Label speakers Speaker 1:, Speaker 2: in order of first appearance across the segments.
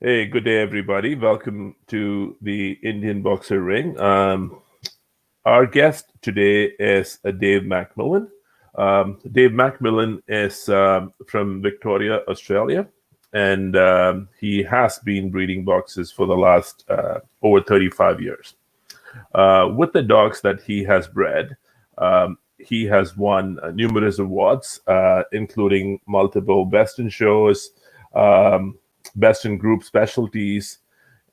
Speaker 1: Hey, good day, everybody. Welcome to the Indian Boxer Ring. Our guest today is Dave Macmillan. Dave Macmillan is from Victoria, Australia, and he has been breeding boxers for the last over 35 years. With the dogs that he has bred, he has won numerous awards, including multiple Best in Shows, Best in Group Specialties,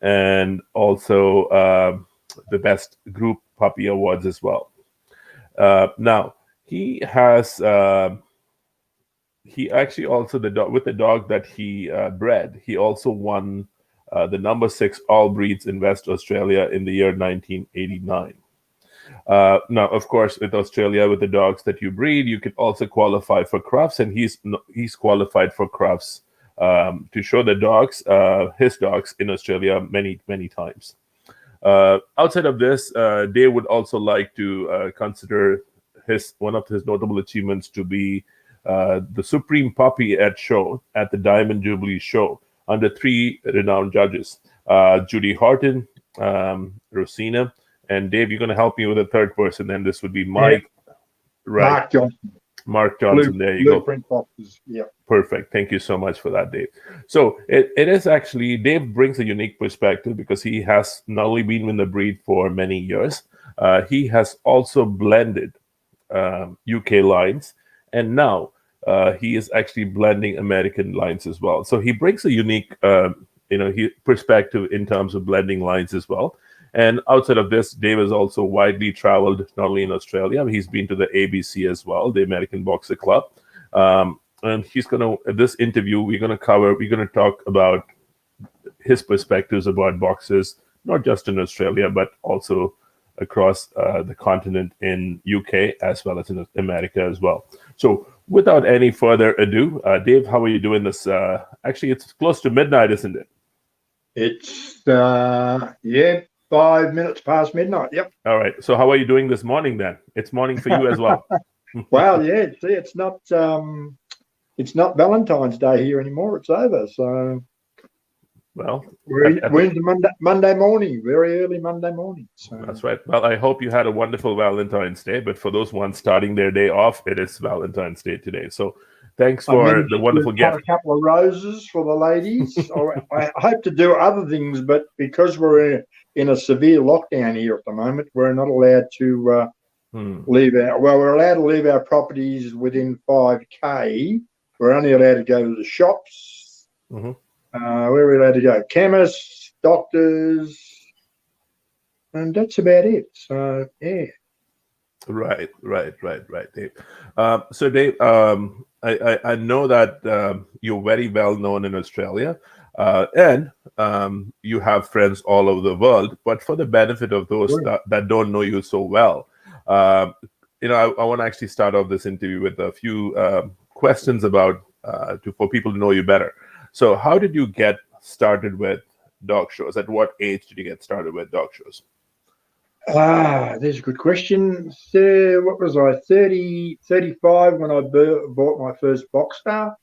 Speaker 1: and also the Best Group Puppy Awards as well. Now, he has he actually also with the dog that he bred, he also won the number 6 All Breeds in West Australia in the year 1989. Now, of course, with Australia, with the dogs that you breed, you can also qualify for Crufts, and he's qualified for Crufts to show the dogs, his dogs in Australia many times. Outside of this, Dave would also like to consider one of his notable achievements to be the Supreme Puppy at the Diamond Jubilee Show under 3 renowned judges, Judy Horton, Rosina, and Dave. You're going to help me with a third person, then this would be Mike.
Speaker 2: Yeah.
Speaker 1: Right.
Speaker 2: Mark Johnson.
Speaker 1: Mark Johnson. There you go.
Speaker 2: Blueprint boxes. Yeah.
Speaker 1: Perfect. Thank you so much for that, Dave. So it is actually, Dave brings a unique perspective because he has not only been in the breed for many years, he has also blended UK lines, and now he is actually blending American lines as well. So he brings a unique perspective in terms of blending lines as well. And outside of this, Dave has also widely traveled, not only in Australia, he's been to the ABC as well, the American Boxer Club. And he's this interview, we're going to talk about his perspectives about boxers, not just in Australia, but also across the continent in UK as well as in America as well. So without any further ado, Dave, how are you doing this? Actually, it's close to midnight, isn't it?
Speaker 2: It's 5 minutes past midnight. Yep.
Speaker 1: All right. So how are you doing this morning then? It's morning for you as well.
Speaker 2: Well, yeah. See, it's not Valentine's Day here anymore. It's over. So,
Speaker 1: well,
Speaker 2: we're into Monday morning, very early Monday morning. So.
Speaker 1: That's right. Well, I hope you had a wonderful Valentine's Day. But for those ones starting their day off, it is Valentine's Day today. So thanks for the wonderful gift.
Speaker 2: A couple of roses for the ladies. I hope to do other things, but because we're in a severe lockdown here at the moment, we're not allowed to leave our. Well, we're allowed to leave our properties within 5K. We're only allowed to go to the shops.
Speaker 1: Mm-hmm.
Speaker 2: Where are we allowed to go? Chemists, doctors, and that's about it. So, yeah.
Speaker 1: Right, Dave. So, Dave, I know that you're very well known in Australia, and you have friends all over the world. But for the benefit of those that don't know you so well, I want to actually start off this interview with a few questions about for people to know you better. So, how did you get started with dog shows? At what age did you get started with dog shows?
Speaker 2: There's a good question. So, what was I, 35 when I bought my first Boxer,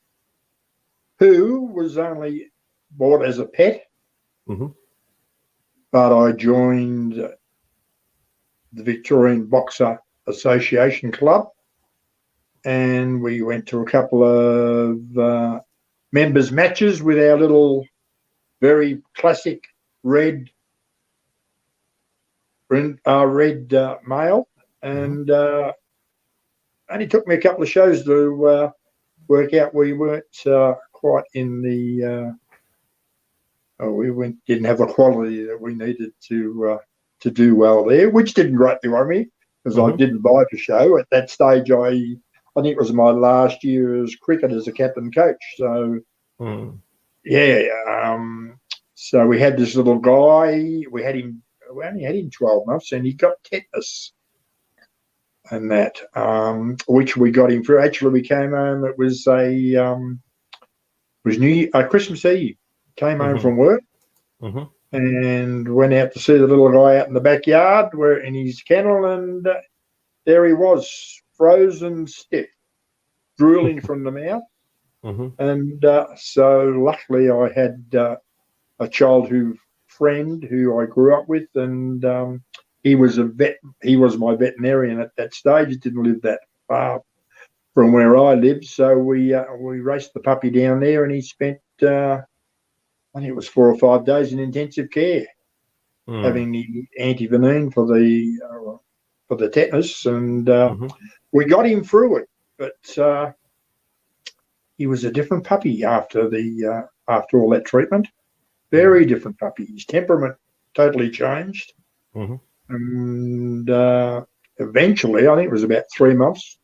Speaker 2: who was only bought as a pet.
Speaker 1: Mm-hmm.
Speaker 2: But I joined the Victorian Boxer Association Club, and we went to a couple of members' matches with our little, very classic red male, and only took me a couple of shows to work out we weren't quite in the. Didn't have the quality that we needed to do well there, which didn't greatly worry me because I didn't buy the show at that stage. I think it was my last year as cricket as a captain coach. So so we had this little guy. We only had him 12 months, and he got tetanus, and that which we got him through. Actually, we came home. It was Christmas Eve. Came home from work and went out to see the little guy out in the backyard, in his kennel, and there he was, frozen stiff, drooling from the mouth. And so luckily I had a childhood friend who I grew up with, and he was a vet. He was my veterinarian at that stage. He didn't live that far from where I lived, so we raced the puppy down there, and he spent I think it was 4 or 5 days in intensive care, having the antivenin for the tetanus, and we got him through it. But he was a different puppy after all that treatment. Very different puppy. His temperament totally changed. And eventually, I think it was about 3 months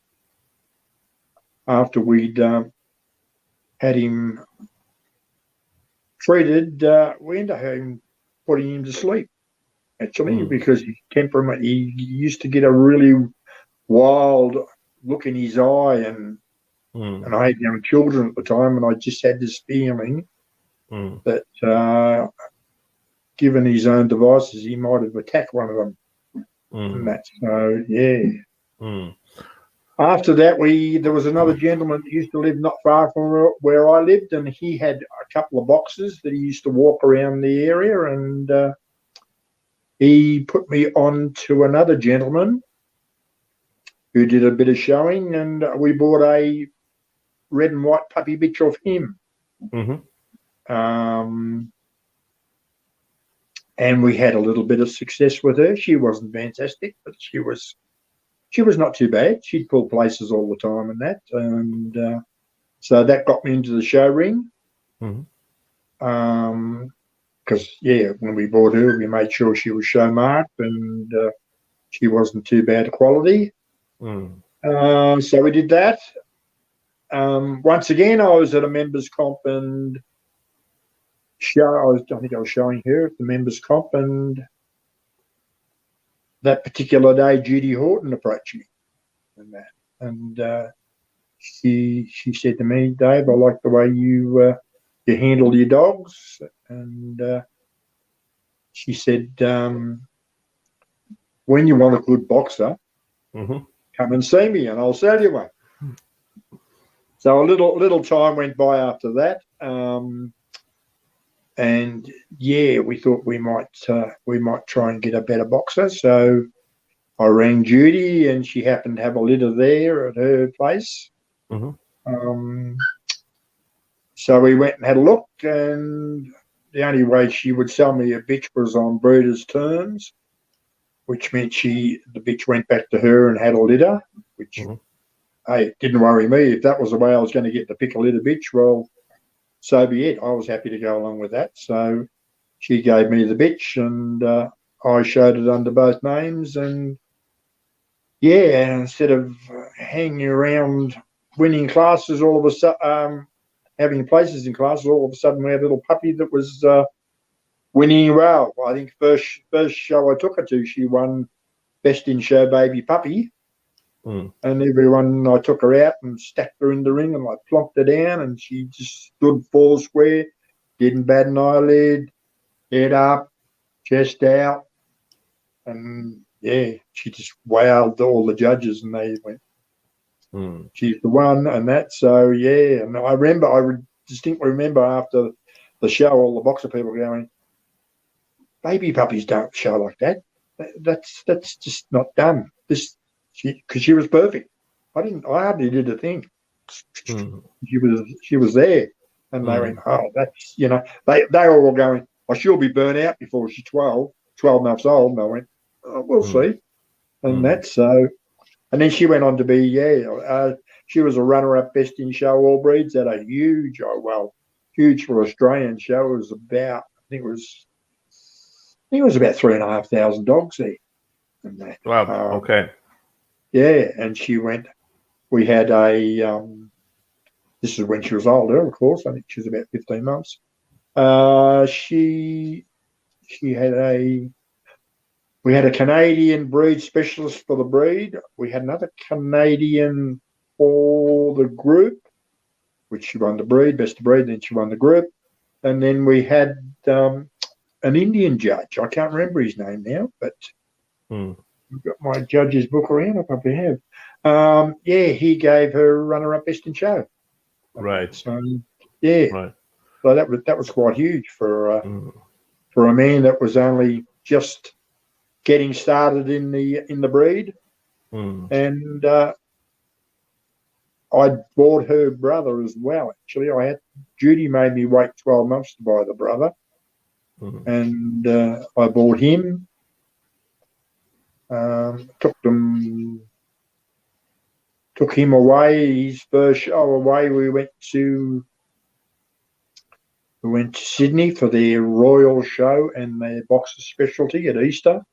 Speaker 2: after we'd had him treated, we ended up putting him to sleep, actually, because his temperament, he used to get a really wild look in his eye, and I had young children at the time, and I just had this feeling that given his own devices, he might have attacked one of them. And that's so, yeah. After that, there was another gentleman who used to live not far from where I lived, and he had a couple of boxes that he used to walk around the area, and he put me on to another gentleman who did a bit of showing, and we bought a red and white puppy bitch off him. And we had a little bit of success with her. She wasn't fantastic, but she was not too bad. She'd pull places all the time and that. And so that got me into the show ring. Because, when we bought her, we made sure she was show marked, and she wasn't too bad quality. So we did that. Once again, I was at a members comp and I think I was showing her at the members comp, and that particular day, Judy Horton approached me, and she said to me, "Dave, I like the way you handle your dogs," and she said, "When you want a good boxer, come and see me, and I'll sell you one." So a little time went by after that. And we thought we might try and get a better boxer. So I rang Judy, and she happened to have a litter there at her place. So we went and had a look, and the only way she would sell me a bitch was on breeder's terms, which meant the bitch went back to her and had a litter, which hey, didn't worry me. If that was the way I was going to get to pick a litter bitch, well, so be it. I was happy to go along with that. So she gave me the bitch, and I showed it under both names. And instead of hanging around winning classes, all of a sudden, having places in classes, all of a sudden we had a little puppy that was winning well. I think first show I took her to, she won Best in Show Baby Puppy. And everyone, I took her out and stacked her in the ring, and I plonked her down, and she just stood 4 square, didn't bat an eyelid, head up, chest out, and she just wowed all the judges, and they went, "She's the one," and that. So and I distinctly remember after the show, all the boxer people going, "Baby puppies don't show like that. That's just not done." Because she was perfect. I hardly did a thing. She was there, and they went, "Oh, that's They were all going, "Oh, she'll be burnt out before she's 12 months old." And I went, "Oh, we'll see." And that's so. And then she went on to be she was a runner-up Best in Show All Breeds at a huge for Australian show. It was about it was about 3,500 dogs there. And that.
Speaker 1: Wow. Okay.
Speaker 2: And she went. We had this is when she was older, of course. I think she was about 15 months. She had we had a Canadian breed specialist for the breed. We had another Canadian for the group, which she won the breed, best of breed. Then she won the group, and then we had an Indian judge. I can't remember his name now, but. I've got my judge's book around. I probably have. He gave her runner-up Best in Show.
Speaker 1: Right.
Speaker 2: So,
Speaker 1: Right.
Speaker 2: So that was quite huge for a man that was only just getting started in the breed. And I bought her brother as well. Actually, Judy made me wait 12 months to buy the brother, and I bought him. Took him away. His first show away, we went to Sydney for their Royal Show and their boxer specialty at Easter,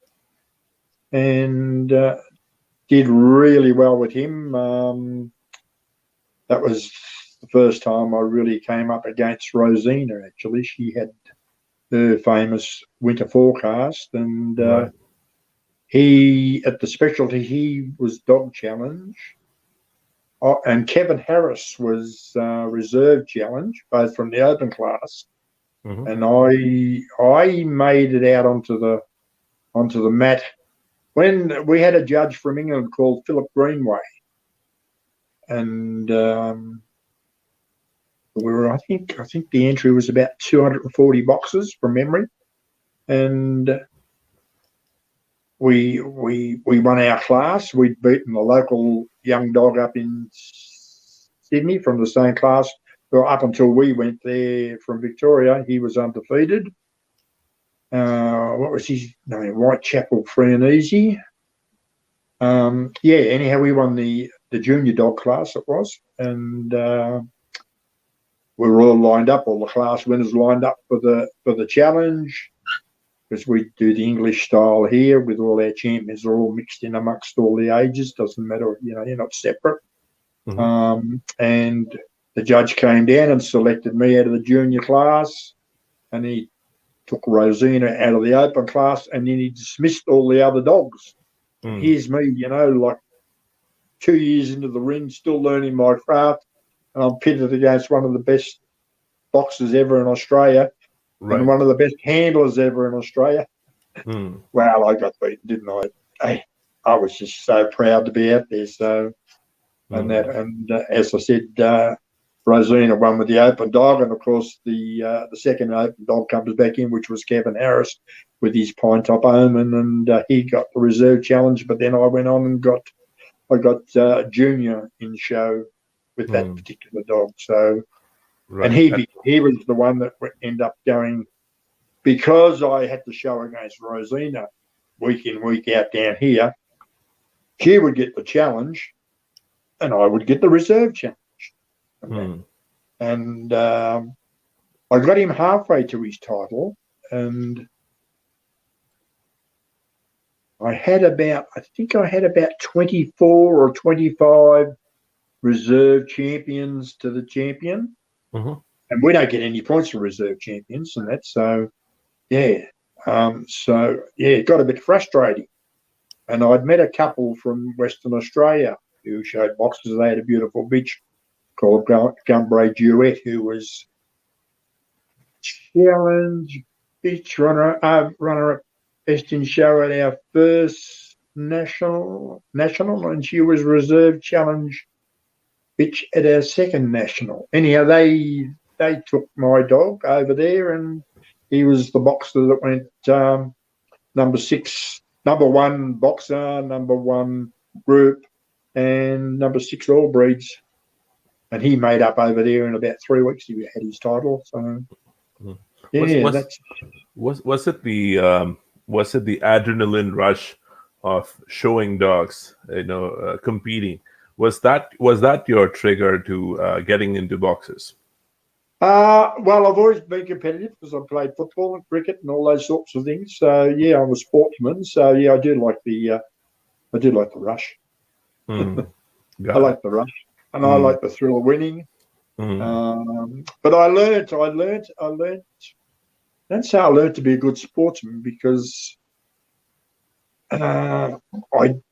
Speaker 2: and did really well with him. That was the first time I really came up against Rosina. Actually, she had her famous winter forecast, and he at the specialty he was dog challenge. And Kevin Harris was reserve challenge, both from the open class, and I made it out onto the mat when we had a judge from England called Philip Greenway, and I think the entry was about 240 boxes from memory, and we won our class. We'd beaten the local young dog up in Sydney from the same class. Well, up until we went there from Victoria, he was undefeated. What was his name? Whitechapel Free and Easy. Anyhow, we won the junior dog class, it was, and we were all lined up. All the class winners lined up for the challenge, because we do the English style here with all our champions are all mixed in amongst all the ages. Doesn't matter, you're not separate. And the judge came down and selected me out of the junior class, and he took Rosina out of the open class, and then he dismissed all the other dogs. Here's me, like 2 years into the ring, still learning my craft, and I'm pitted against one of the best boxers ever in Australia. Right. And one of the best handlers ever in Australia. Well, I got beaten, didn't I? I was just so proud to be out there. So, and as I said, Rosina won with the open dog, and of course the second open dog comes back in, which was Kevin Harris with his Pine Top Omen, and he got the reserve challenge. But then I went on and got junior in show with that particular dog. So. Right. And he was the one that ended up going, because I had to show against Rosina week in, week out down here. She would get the challenge, and I would get the reserve challenge. And I got him halfway to his title, and I think I had about 24 or 25 reserve champions to the champion. And we don't get any points for reserve champions and that. So, it got a bit frustrating. And I'd met a couple from Western Australia who showed boxes. They had a beautiful bitch called Gumbray Duet, who was challenge bitch runner-up best in show at our first national, and she was reserve challenge bitch at our second national. Anyhow, they took my dog over there, and he was the boxer that went number 6, number 1 boxer, number 1 group, and number 6 all breeds. And he made up over there in about 3 weeks. He had his title. So
Speaker 1: was it the adrenaline rush of showing dogs, competing? Was that your trigger to getting into boxes?
Speaker 2: Well, I've always been competitive because I played football and cricket and all those sorts of things. So I'm a sportsman. So I do like the rush. I like the rush, and I like the thrill of winning. But I learned. That's how I learned to be a good sportsman, because I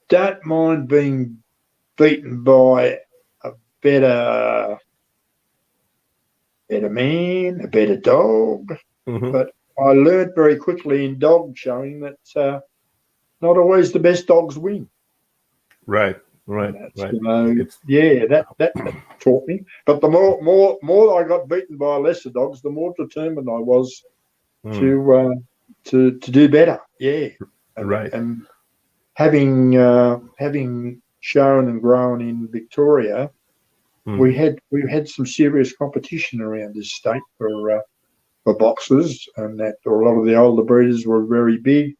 Speaker 2: don't mind being beaten by a better man, a better dog. But I learned very quickly in dog showing that not always the best dogs win.
Speaker 1: Right. Right,
Speaker 2: That's,
Speaker 1: right.
Speaker 2: that taught me. But the more I got beaten by lesser dogs, the more determined I was
Speaker 1: Mm,
Speaker 2: to do better. Yeah,
Speaker 1: right.
Speaker 2: and having shown and grown in Victoria, we
Speaker 1: Mm,
Speaker 2: had some serious competition around this state for boxers, and that a lot of the older breeders were very big.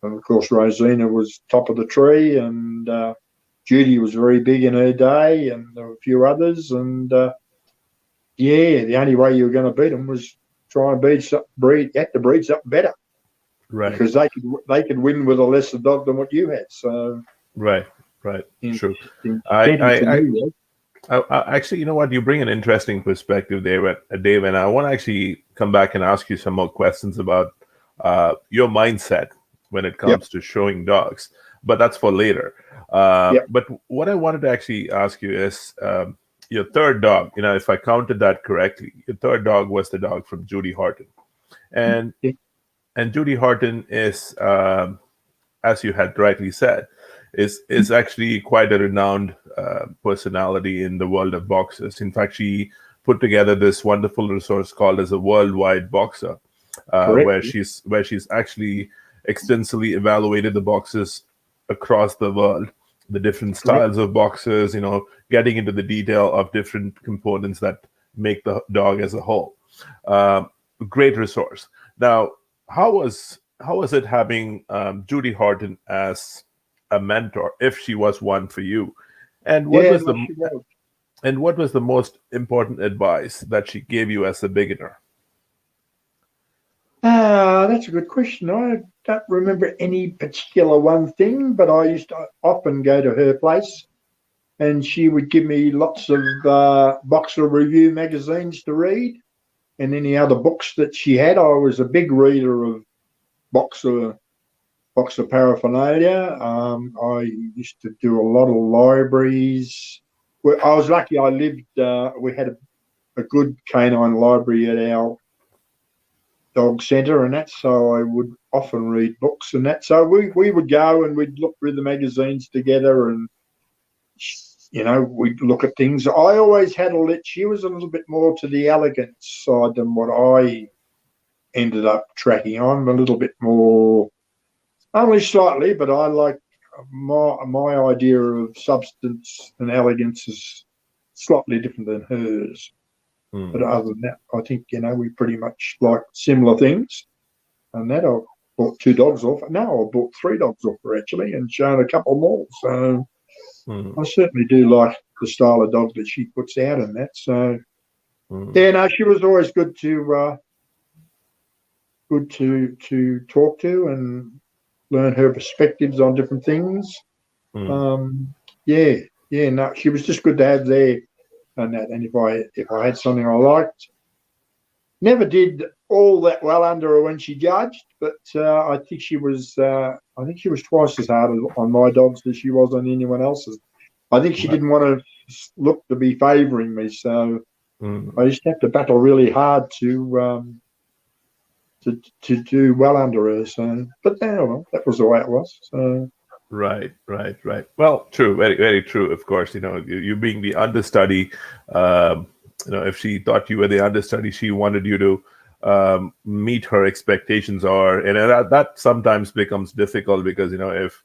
Speaker 2: And of course, Rosina was top of the tree, and Judy was very big in her day, and there were a few others. And the only way you were going to beat them was try and breed. You had to breed something better
Speaker 1: right,
Speaker 2: because they could win with a lesser dog than what you had. So,
Speaker 1: right, right. True.
Speaker 2: incentive for
Speaker 1: I
Speaker 2: me was.
Speaker 1: actually, you know what? You bring an interesting perspective there, Dave, and I want to actually come back and ask you some more questions about your mindset when it
Speaker 2: Yep,
Speaker 1: comes to showing dogs. But that's for later.
Speaker 2: yep,
Speaker 1: But what I wanted to actually ask you is your third dog. You know, if I counted that correctly, your third dog was the dog from Judy Horton, and
Speaker 2: yep,
Speaker 1: Judy Horton is, as you had rightly said, is actually quite a renowned personality in the world of boxers. In fact, she put together this wonderful resource called as a worldwide boxer,
Speaker 2: correct.
Speaker 1: where she's actually extensively evaluated the boxers across the world, the different
Speaker 2: Correct.
Speaker 1: styles of boxers, you know, getting into the detail of different components that make the dog as a whole. Um, Great resource. Now, how was it having Judy Horton as a mentor, if she was one for you? And what
Speaker 2: Yeah,
Speaker 1: was
Speaker 2: no,
Speaker 1: the
Speaker 2: she was.
Speaker 1: most important advice that she gave you as a beginner?
Speaker 2: That's a good question. I don't remember any particular one thing, but I used to often go to her place, and she would give me lots of boxer review magazines to read, and any other books that she had. I was a big reader of boxer paraphernalia. I used to do a lot of libraries. Well, I was lucky. I lived. We had a good canine library at our dog centre and that, so I would often read books and that. So we would go and we'd look through the magazines together, and we'd look at things. I always had she was a little bit more to the elegant side than what I ended up tracking on, a little bit more, only slightly, but I like my idea of substance and elegance is slightly different than hers. But
Speaker 1: Hmm.
Speaker 2: other than that, I think, we pretty much like similar things. And that I bought 2 dogs off. No, I bought 3 dogs off her actually, and shown a couple more. So
Speaker 1: Hmm.
Speaker 2: I certainly do like the style of dog that she puts out in that. So
Speaker 1: Hmm.
Speaker 2: yeah, no, she was always good to talk to and learn her perspectives on different things.
Speaker 1: Hmm.
Speaker 2: Um, yeah, yeah, no, she was just good to have there and that. And if I had something I liked, never did all that well under her when she judged, but I think she was twice as hard on my dogs as she was on anyone else's. I think she
Speaker 1: Right.
Speaker 2: didn't want to look to be favouring me, so
Speaker 1: Hmm.
Speaker 2: I used to have to battle really hard to do well under her. So, but well, that was the way it was. So,
Speaker 1: Right, right, right. Well, true, very, very true. Of course, you being the understudy, um, if she thought you were the understudy, she wanted you to meet her expectations, and that sometimes becomes difficult because if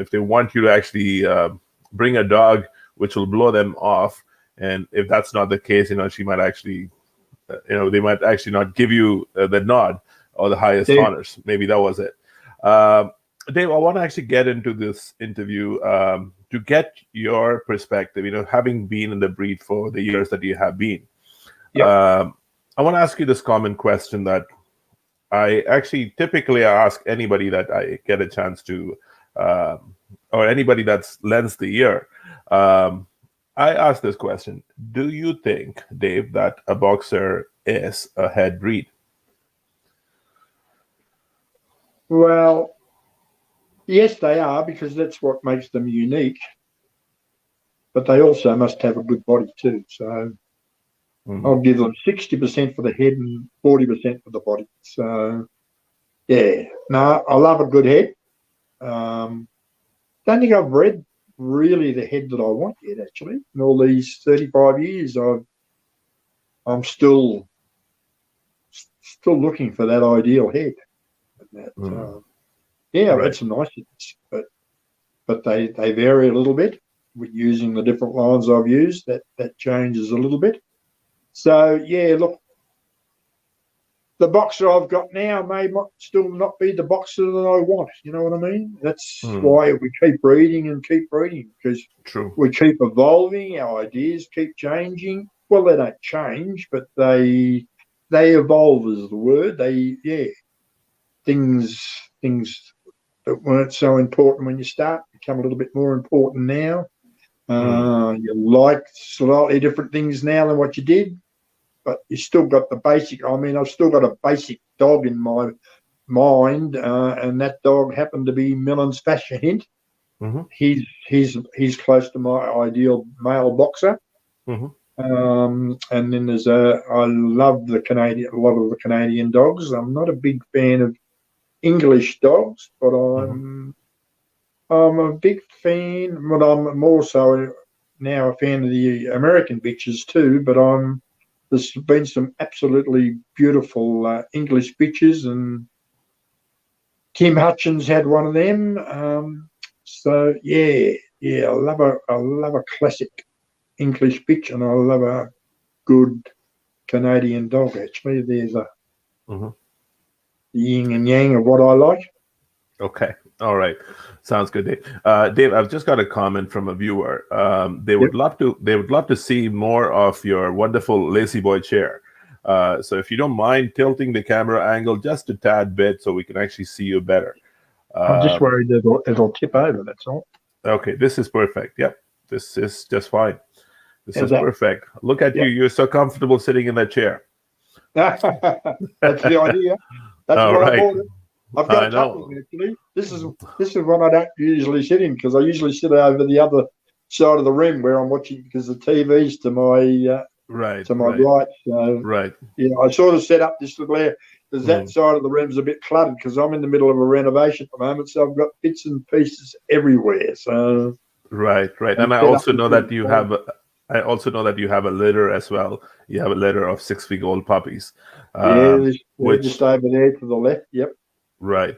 Speaker 1: they want you to actually bring a dog which will blow them off, and if that's not the case, she might actually, they might actually not give you the nod or the highest
Speaker 2: yeah,
Speaker 1: honors. Maybe that was it. Um, Dave, I want to actually get into this interview to get your perspective. Having been in the breed for the years that you have been,
Speaker 2: yep,
Speaker 1: um, I want to ask you this common question that I actually typically ask anybody that I get a chance to, or anybody that's lends the ear. Um, I ask this question: do you think, Dave, that a boxer is a head breed?
Speaker 2: well, yes, they are because that's what makes them unique. But they also must have a good body too. So
Speaker 1: Mm,
Speaker 2: I'll give them 60% for the head and 40% for the body. So yeah, no, I love a good head. Don't think I've bred really the head that I want yet. Actually, in all these 35 years, I'm still looking for that ideal head. And that, yeah, I've had some nice heads, but they vary a little bit with using the different lines I've used. That changes a little bit. So yeah, look, the boxer I've got now may still not be the boxer that I want. You know what I mean? That's why we keep reading because we keep evolving. Our ideas keep changing. Well, they don't change, but they evolve is the word. Things that weren't so important when you start become a little bit more important now. You like slightly different things now than what you did, but you still got the basic. I mean, I've still got a basic dog in my mind, and that dog happened to be Millen's Fashion Hint. He's close to my ideal male boxer. And then I love a lot of the Canadian dogs. I'm not a big fan of English dogs, but I'm a big fan. But I'm more so now a fan of the American bitches too. But there's been some absolutely beautiful English bitches, and Kim Hutchins had one of them. So yeah, I love a classic English bitch, and I love a good Canadian dog. Actually, there's the yin and yang of what I like.
Speaker 1: Okay. All right. Sounds good, Dave. Dave, I've just got a comment from a viewer. They would love to see more of your wonderful lazy boy chair. So if you don't mind tilting the camera angle just a tad bit so we can actually see you better.
Speaker 2: I'm just worried it'll tip over, that's all.
Speaker 1: Okay, this is perfect. Yep. This is just fine. This is perfect. Look at you. You're so comfortable sitting in that chair.
Speaker 2: That's the idea. That's why I bought it. I've got a couple actually. This is one I don't usually sit in because I usually sit over the other side of the room where I'm watching because the TV's to my right. So yeah, I sort of set up this little area because that side of the room's a bit cluttered because I'm in the middle of a renovation at the moment, so I've got bits and pieces everywhere. So
Speaker 1: right, and I also know that you have. I also know that you have a litter as well. You have a litter of 6-week-old puppies.
Speaker 2: Which just over there to the left. Yep.
Speaker 1: Right.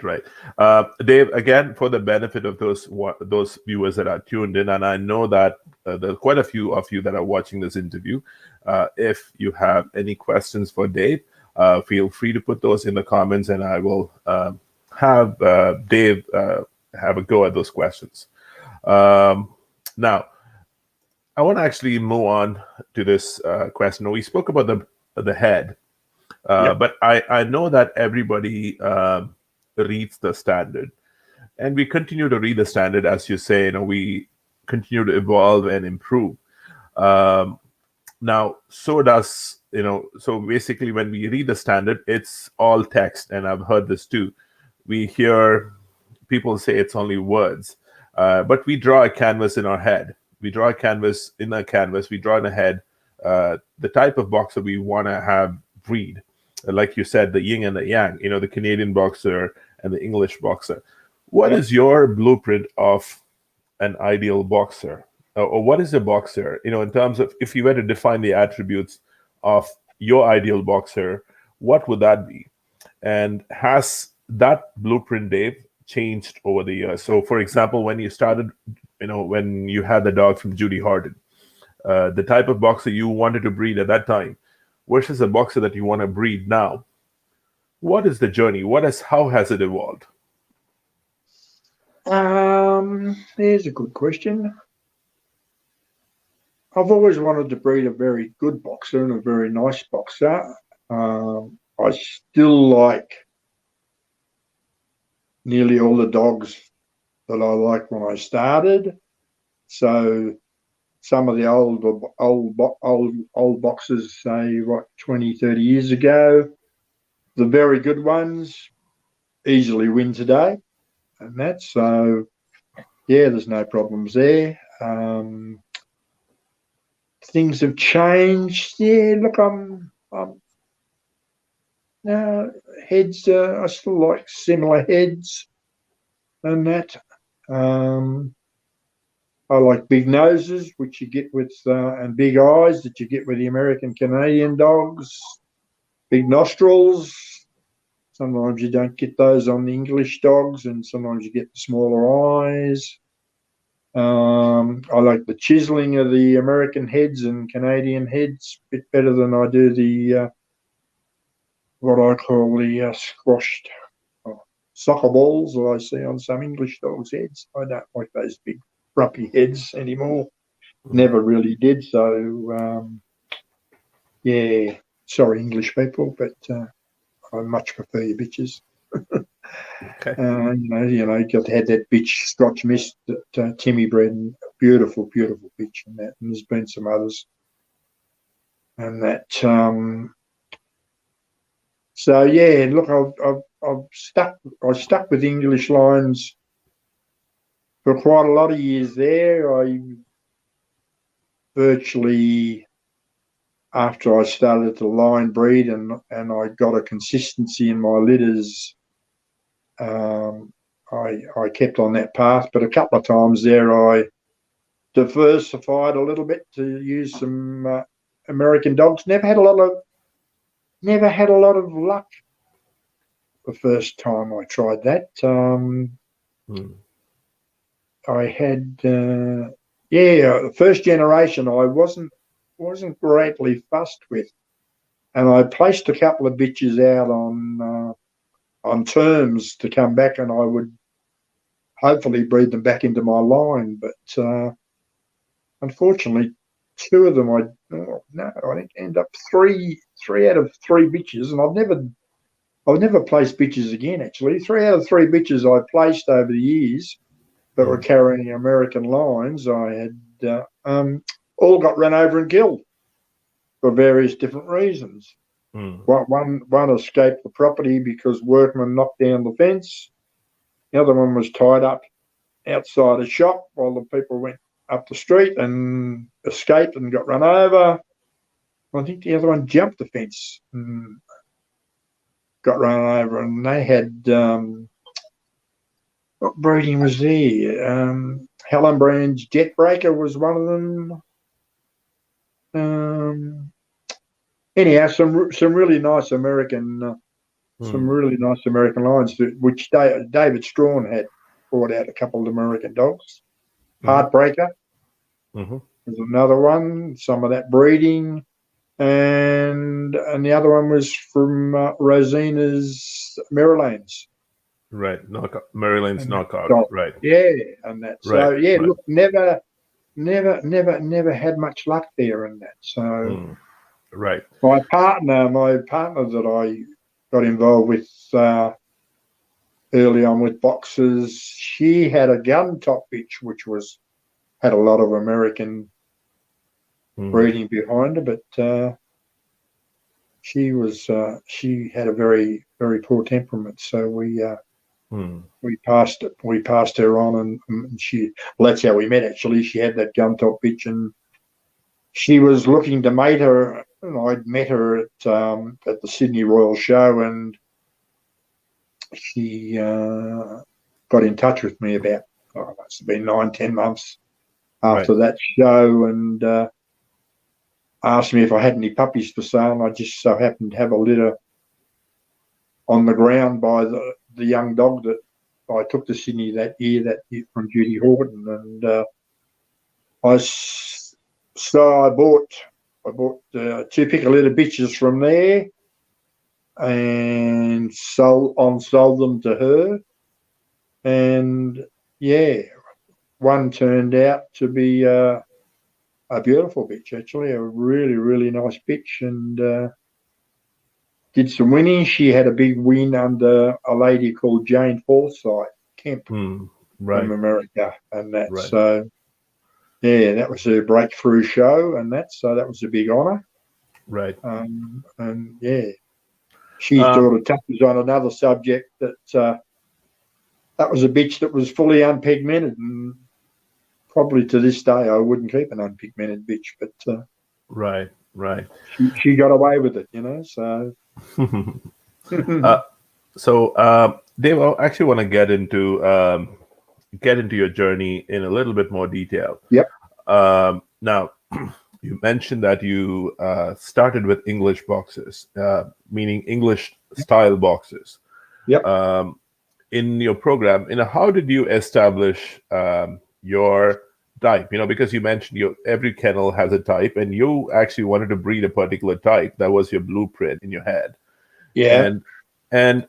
Speaker 1: Dave, again, for the benefit of those viewers that are tuned in, and I know that there are quite a few of you that are watching this interview. If you have any questions for Dave, feel free to put those in the comments, and I will have Dave have a go at those questions. Now, I want to actually move on to this question. We spoke about the head, but I know that everybody reads the standard, and we continue to read the standard, as you say. We continue to evolve and improve. Now, so does So basically, when we read the standard, it's all text, and I've heard this too. We hear people say it's only words, but we draw a canvas in our head. We draw a canvas in a canvas. We draw in a head the type of boxer we want to have breed. Like you said, the yin and the yang. The Canadian boxer and the English boxer. What is your blueprint of an ideal boxer? Or what is a boxer? In terms of, if you were to define the attributes of your ideal boxer, what would that be? And has that blueprint, Dave, changed over the years? So, for example, when you started, when you had the dog from Judy Harden, the type of boxer you wanted to breed at that time versus a boxer that you want to breed now, what is the journey? How has it evolved?
Speaker 2: There's a good question. I've always wanted to breed a very good boxer and a very nice boxer. I still like nearly all the dogs that I liked when I started. So some of the old boxers, say, 20, 30 years ago, the very good ones easily win today. And that's so, yeah, there's no problems there. Things have changed. Yeah, look, heads, I still like similar heads and that. I like big noses, which you get with, and big eyes that you get with the American Canadian dogs. Big nostrils. Sometimes you don't get those on the English dogs, and sometimes you get the smaller eyes. I like the chiseling of the American heads and Canadian heads a bit better than I do the what I call the squashed soccer balls that I see on some English dogs' heads. I don't like those big frumpy heads anymore. Never really did. So yeah, sorry English people, but I much prefer your bitches.
Speaker 1: Okay.
Speaker 2: You had that bitch Scotch Mist that Timmy bred, and beautiful, beautiful bitch, and that. And there's been some others, and that. So yeah, look, I've stuck with English lines for quite a lot of years there. I virtually, after I started to line breed and I got a consistency in my litters, I kept on that path. But a couple of times there, I diversified a little bit to use some American dogs. Never had a lot of luck the first time I tried that. I had the first generation I wasn't greatly fussed with, and I placed a couple of bitches out on terms to come back, and I would hopefully breed them back into my line. But unfortunately, two of them I think end up three out of three bitches, and I've never placed bitches again. Actually, 3 out of 3 bitches I placed over the years that were carrying American lines, I had all got run over and killed for various different reasons. One escaped the property because workmen knocked down the fence. The other one was tied up outside a shop while the people went up the street and escaped and got run over. I think the other one jumped the fence and got run over, and they had what breeding was there? Helen Brand's Jetbreaker was one of them. Anyhow, some really nice American lines, which David Strawn had brought out a couple of American dogs. Heartbreaker was another one. Some of that breeding, and the other one was from Rosina's Marylands.
Speaker 1: Right, Maryland's knockout. Right.
Speaker 2: Yeah, and that. So yeah, look, never had much luck there in that. So
Speaker 1: right.
Speaker 2: My partner that I got involved with early on with boxers, she had a gun top bitch which had a lot of American breeding behind her, but she had a very, very poor temperament. So we passed her on, and that's how we met. Actually, she had that gun top bitch, and she was looking to mate her, and I'd met her at the Sydney Royal Show, and she got in touch with me about must have been 9-10 months after that show, and asked me if I had any puppies for sale. And I just so happened to have a litter on the ground by the young dog that I took to Sydney that year from Judy Horton, and I bought 2 picker litter bitches from there, and sold them to her, and one turned out to be a beautiful bitch, actually, a really, really nice bitch, and did some winning. She had a big win under a lady called Jane Forsyth Kemp from America, and that. Right. So, yeah, that was her breakthrough show, and that. So that was a big honour.
Speaker 1: Right.
Speaker 2: And yeah, she sort of touches on another subject that was a bitch that was fully unpigmented, and probably to this day I wouldn't keep an unpigmented bitch, but
Speaker 1: right.
Speaker 2: She got away with it, So.
Speaker 1: So Dave, I actually want to get into get into your journey in a little bit more detail.
Speaker 2: Yep.
Speaker 1: Now, you mentioned that you started with English boxes, meaning English style boxes.
Speaker 2: Yep.
Speaker 1: In your program, how did you establish your type? Because you mentioned every kennel has a type, and you actually wanted to breed a particular type. That was your blueprint in your head.
Speaker 2: Yeah.
Speaker 1: And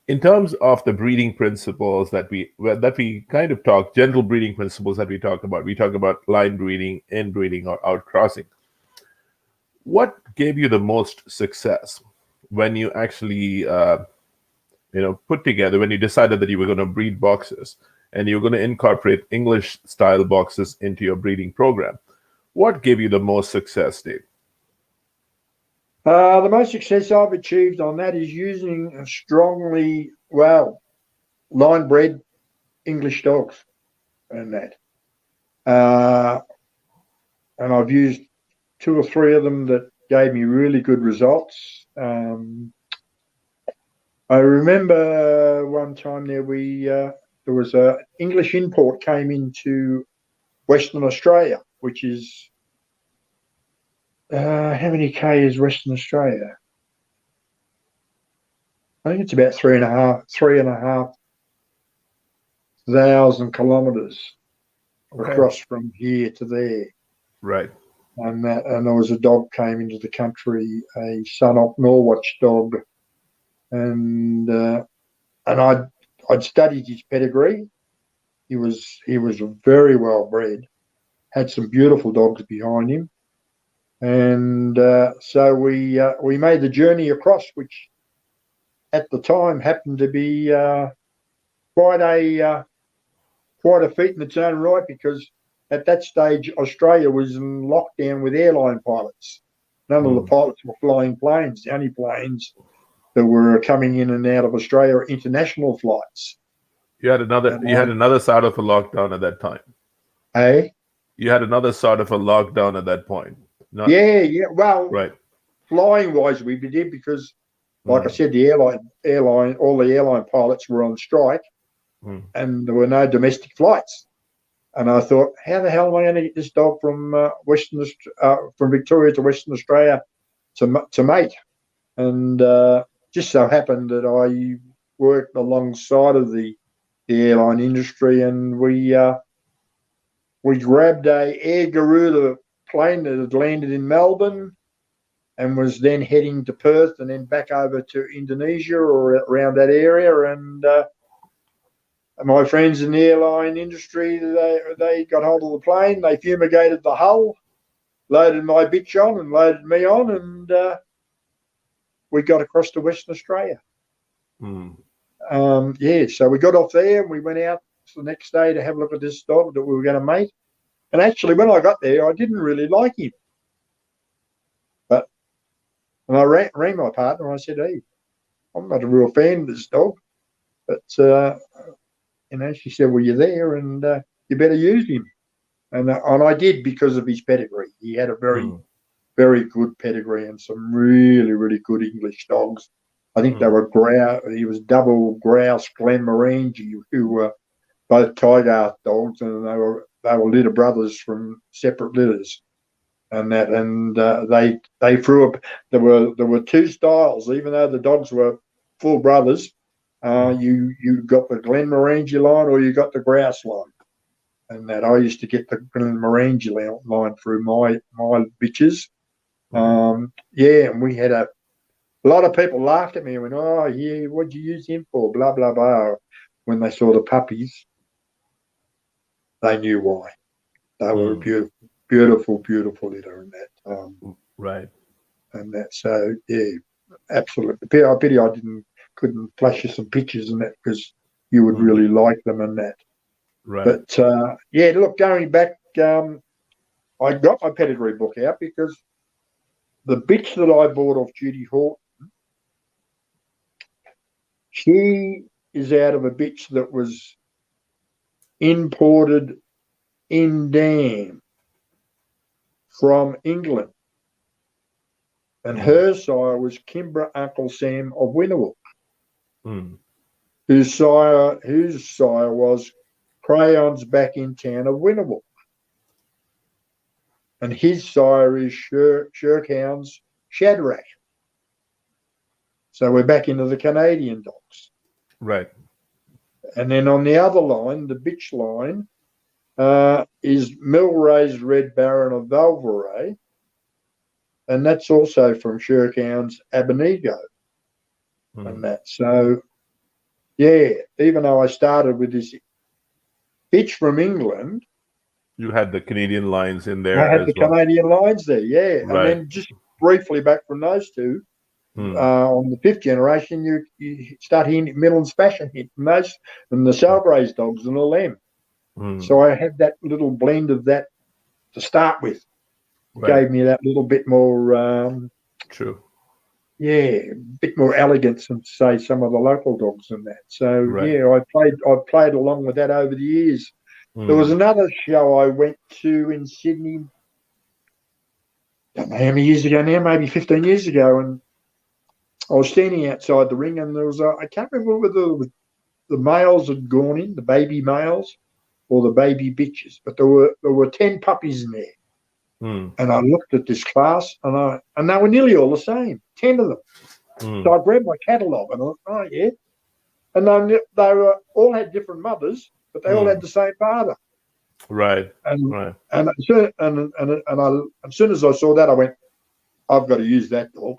Speaker 1: in terms of the breeding principles that we kind of talk, general breeding principles that we talk about line breeding, inbreeding, or outcrossing. What gave you the most success when you actually put together, when you decided that you were going to breed boxes and you were going to incorporate English style boxes into your breeding program? What gave you the most success, Dave?
Speaker 2: The most success I've achieved on that is using strongly, line bred English dogs and that. And I've used 2 or 3 of them that gave me really good results. I remember one time there was a English import came into Western Australia, which is how many K is Western Australia? I think it's about 3,500 kilometres across from here to there.
Speaker 1: Right.
Speaker 2: And there was a dog came into the country, a Sunop Norwich dog, and I'd studied his pedigree. He was very well bred, had some beautiful dogs behind him, and so we made the journey across, which at the time happened to be quite a feat in its own right, because at that stage Australia was in lockdown with airline pilots. None of the pilots were flying planes. The only planes that were coming in and out of Australia were international flights.
Speaker 1: You had another sort of a lockdown at that time.
Speaker 2: Hey?
Speaker 1: You had another sort of a lockdown at that point.
Speaker 2: Yeah. Well,
Speaker 1: right.
Speaker 2: Flying wise, we did, because, like I said, the airline, all the airline pilots were on strike, and there were no domestic flights. And I thought, how the hell am I going to get this dog from from Victoria to Western Australia to mate? And just so happened that I worked alongside of the airline industry, and we grabbed a Air Garuda plane that had landed in Melbourne and was then heading to Perth and then back over to Indonesia or around that area. And my friends in the airline industry, they got hold of the plane, they fumigated the hull, loaded my bitch on and loaded me on, and we got across to Western Australia. So we got off there and we went out the next day to have a look at this dog that we were going to mate. And actually, when I got there, I didn't really like him. And I rang my partner and I said, hey, I'm not a real fan of this dog. But, she said, well, you're there and you better use him. And I did, because of his pedigree. He had a very, very good pedigree and some really, really good English dogs. I think they were he was double grouse Glenmorangie, who were both Tiger dogs, and they were litter brothers from separate litters. And they threw up. There were 2 styles, even though the dogs were full brothers. You got the Glenmorangie line or you got the grouse line. And that I used to get the Glenmorangie line through my bitches. And we had a lot of people laughed at me and went, oh, yeah, what'd you use him for? Blah, blah, blah. When they saw the puppies, they knew why. They were a beautiful, beautiful litter and that.
Speaker 1: Right.
Speaker 2: And that, so, yeah, absolutely. I pity I couldn't flash you some pictures and that, because you would really like them and that.
Speaker 1: Right.
Speaker 2: But, look, going back, I got my pedigree book out because the bitch that I bought off Judy Horton, she is out of a bitch that was imported in dam from England. And her sire was Kimbra Uncle Sam of Winnerwood, whose sire was Crayon's back in town of Winnable. And his sire is Shirkhound's Shadrach. So we're back into the Canadian dogs.
Speaker 1: Right.
Speaker 2: And then on the other line, the bitch line, is Milray's Red Baron of Valveray. And that's also from Shirkhound's Abednego. And that. So, yeah, even though I started with this bitch from England,
Speaker 1: You had the Canadian lines in there
Speaker 2: I had
Speaker 1: as
Speaker 2: the
Speaker 1: well.
Speaker 2: Canadian lines there, yeah.
Speaker 1: Right.
Speaker 2: And then just briefly back from those two, on the fifth generation, you start hearing Millen's fashion hit from those, and the Salbraze dogs and all them. So I had that little blend of that to start with.
Speaker 1: Right.
Speaker 2: Gave me that little bit more,
Speaker 1: True.
Speaker 2: yeah, a bit more elegance than say some of the local dogs and that. So
Speaker 1: Right.
Speaker 2: yeah, I played along with that over the years. There was another show I went to in Sydney, I don't know how many years ago now, maybe 15 years ago, and I was standing outside the ring, and there was I can't remember whether the males had gone in, the baby males, or the baby bitches, but there were 10 puppies in there. And I looked at this class, and they were nearly all the same, 10 of them. So I grabbed my catalogue, and I thought, oh yeah, and they were all had different mothers, but they all had the same father.
Speaker 1: Right.
Speaker 2: And
Speaker 1: Right.
Speaker 2: and as soon as I saw that, I went, I've got to use that dog,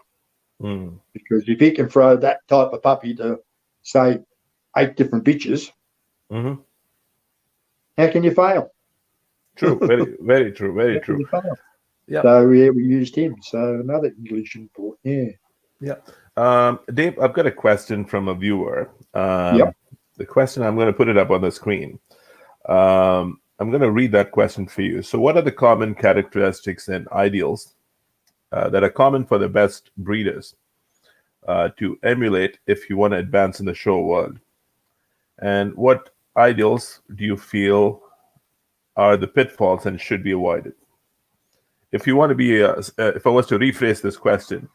Speaker 2: because if he can throw that type of puppy to say 8 different bitches, how can you fail?
Speaker 1: True. Very, very true. Very true.
Speaker 2: Yeah. So yeah, we used him. So another English import. Yeah.
Speaker 1: Yeah. Dave, I've got a question from a viewer.
Speaker 2: Yep.
Speaker 1: The question, I'm going to put it up on the screen. I'm going to read that question for you. So what are the common characteristics and ideals that are common for the best breeders to emulate if you want to advance in the show world? And what ideals do you feel are the pitfalls and should be avoided? If you want to be, if I was to rephrase this question,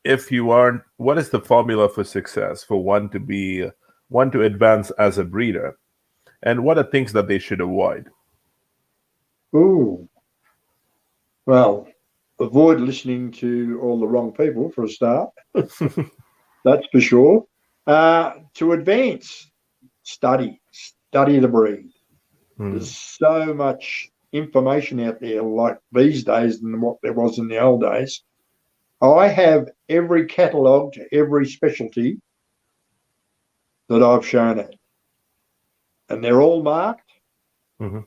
Speaker 1: if you aren't, what is the formula for success for one to advance as a breeder? And what are things that they should avoid?
Speaker 2: Ooh. Well, avoid listening to all the wrong people for a start. That's for sure. To advance, study the breed. There's so much information out there like these days than what there was in the old days. I have every catalogue to every specialty that I've shown at. And they're all marked. And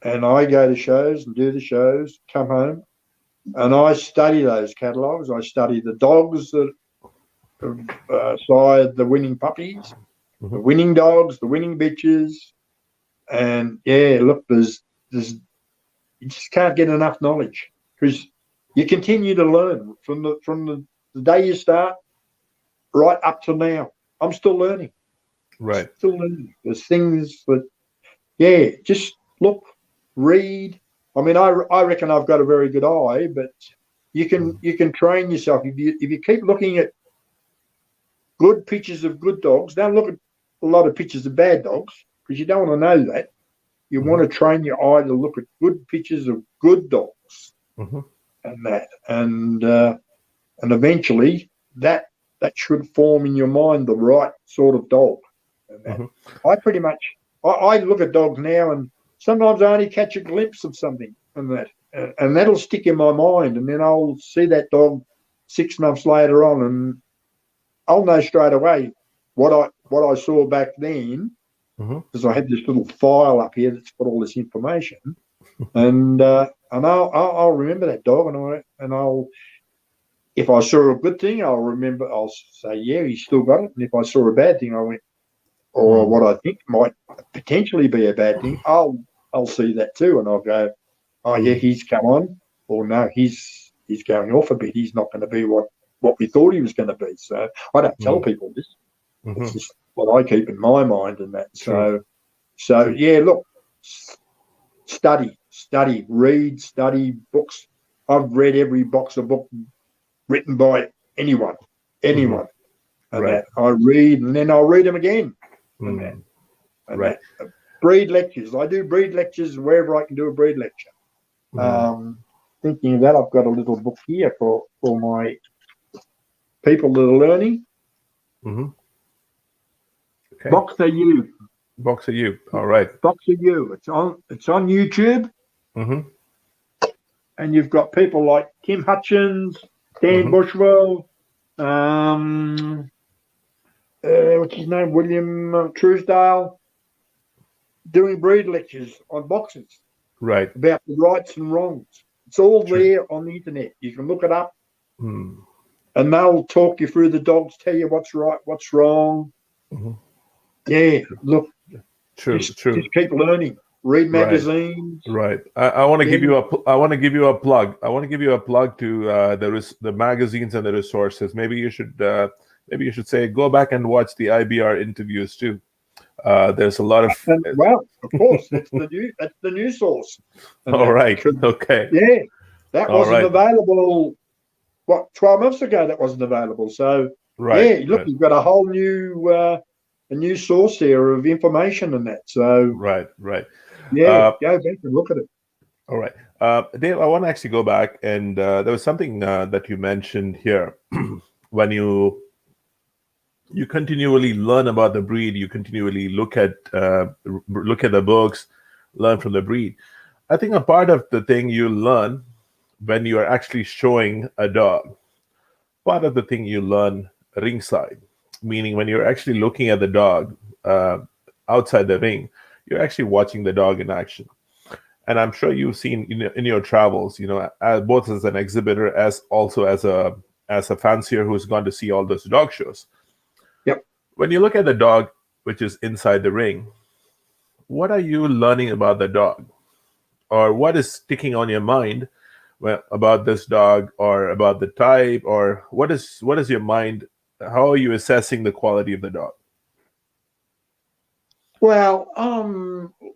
Speaker 2: I go to shows and do the shows, come home, and I study those catalogues. I study the dogs that sired the winning puppies, the winning dogs, the winning bitches. And yeah, look, there's you just can't get enough knowledge, because you continue to learn from the day you start right up to now. I'm still learning.
Speaker 1: Right.
Speaker 2: Still learning. There's things that, yeah, just look, read. I mean, I reckon I've got a very good eye, but you can train yourself if you keep looking at good pictures of good dogs. Don't look at a lot of pictures of bad dogs, because you don't want to know that. You want to train your eye to look at good pictures of good dogs, and that, and eventually that should form in your mind the right sort of dog. And that. I pretty much I look at dogs now, and sometimes I only catch a glimpse of something, and that'll stick in my mind, and then I'll see that dog 6 months later on, and I'll know straight away what I saw back then, because I had this little file up here that's got all this information, and I'll remember that dog, and I'll if I saw a good thing, I'll say, yeah, he's still got it, and if I saw a bad thing, I went, or what I think might potentially be a bad thing, I'll see that too, and I'll go, oh yeah, he's come on, or no, he's going off a bit. He's not going to be what we thought he was going to be. So I don't tell people this. It's just what I keep in my mind, and that. So yeah, look, study, read, study books. I've read every box of book written by anyone, and
Speaker 1: Right.
Speaker 2: that I read, and then I'll read them again, and that. And
Speaker 1: Right.
Speaker 2: breed lectures. I do breed lectures wherever I can do a breed lecture. Thinking of that, I've got a little book here for my people that are learning.
Speaker 1: Mm-hmm. Okay.
Speaker 2: Boxer U.
Speaker 1: Boxer U. All right.
Speaker 2: Boxer U. It's on YouTube.
Speaker 1: Mm-hmm.
Speaker 2: And you've got people like Kim Hutchins, Dan Bushwell, what's his name, William Truesdale, doing breed lectures on boxers.
Speaker 1: Right.
Speaker 2: About the rights and wrongs. It's all there on the internet. You can look it up, and they'll talk you through the dogs, tell you what's right, what's wrong. Yeah, look. Just keep learning. Read magazines.
Speaker 1: Right. I want to give you a. I want to give you a plug. I want to give you a plug to the magazines and the resources. Maybe you should. Maybe you should say go back and watch the IBR interviews too. There's a lot of.
Speaker 2: Well, of course, that's the news source.
Speaker 1: All right. Okay.
Speaker 2: Yeah, that wasn't available. What 12 months ago? That wasn't available. So yeah, look, you've got a whole new. A new source here of information and that. So
Speaker 1: right.
Speaker 2: Yeah, go back and look at it.
Speaker 1: All right. Dave, I want to actually go back, and there was something that you mentioned here. When you continually learn about the breed, you continually look at the books, learn from the breed. I think a part of the thing you learn when you are actually showing a dog, part of the thing you learn ringside, meaning when you're actually looking at the dog outside the ring, you're actually watching the dog in action. And I'm sure you've seen in your travels, both as an exhibitor as also as a fancier who's gone to see all those dog shows.
Speaker 2: Yep.
Speaker 1: When you look at the dog, which is inside the ring, what are you learning about the dog? Or what is sticking on your mind about this dog, or about the type, or what is your mind? How are you assessing the quality of the dog?
Speaker 2: Well,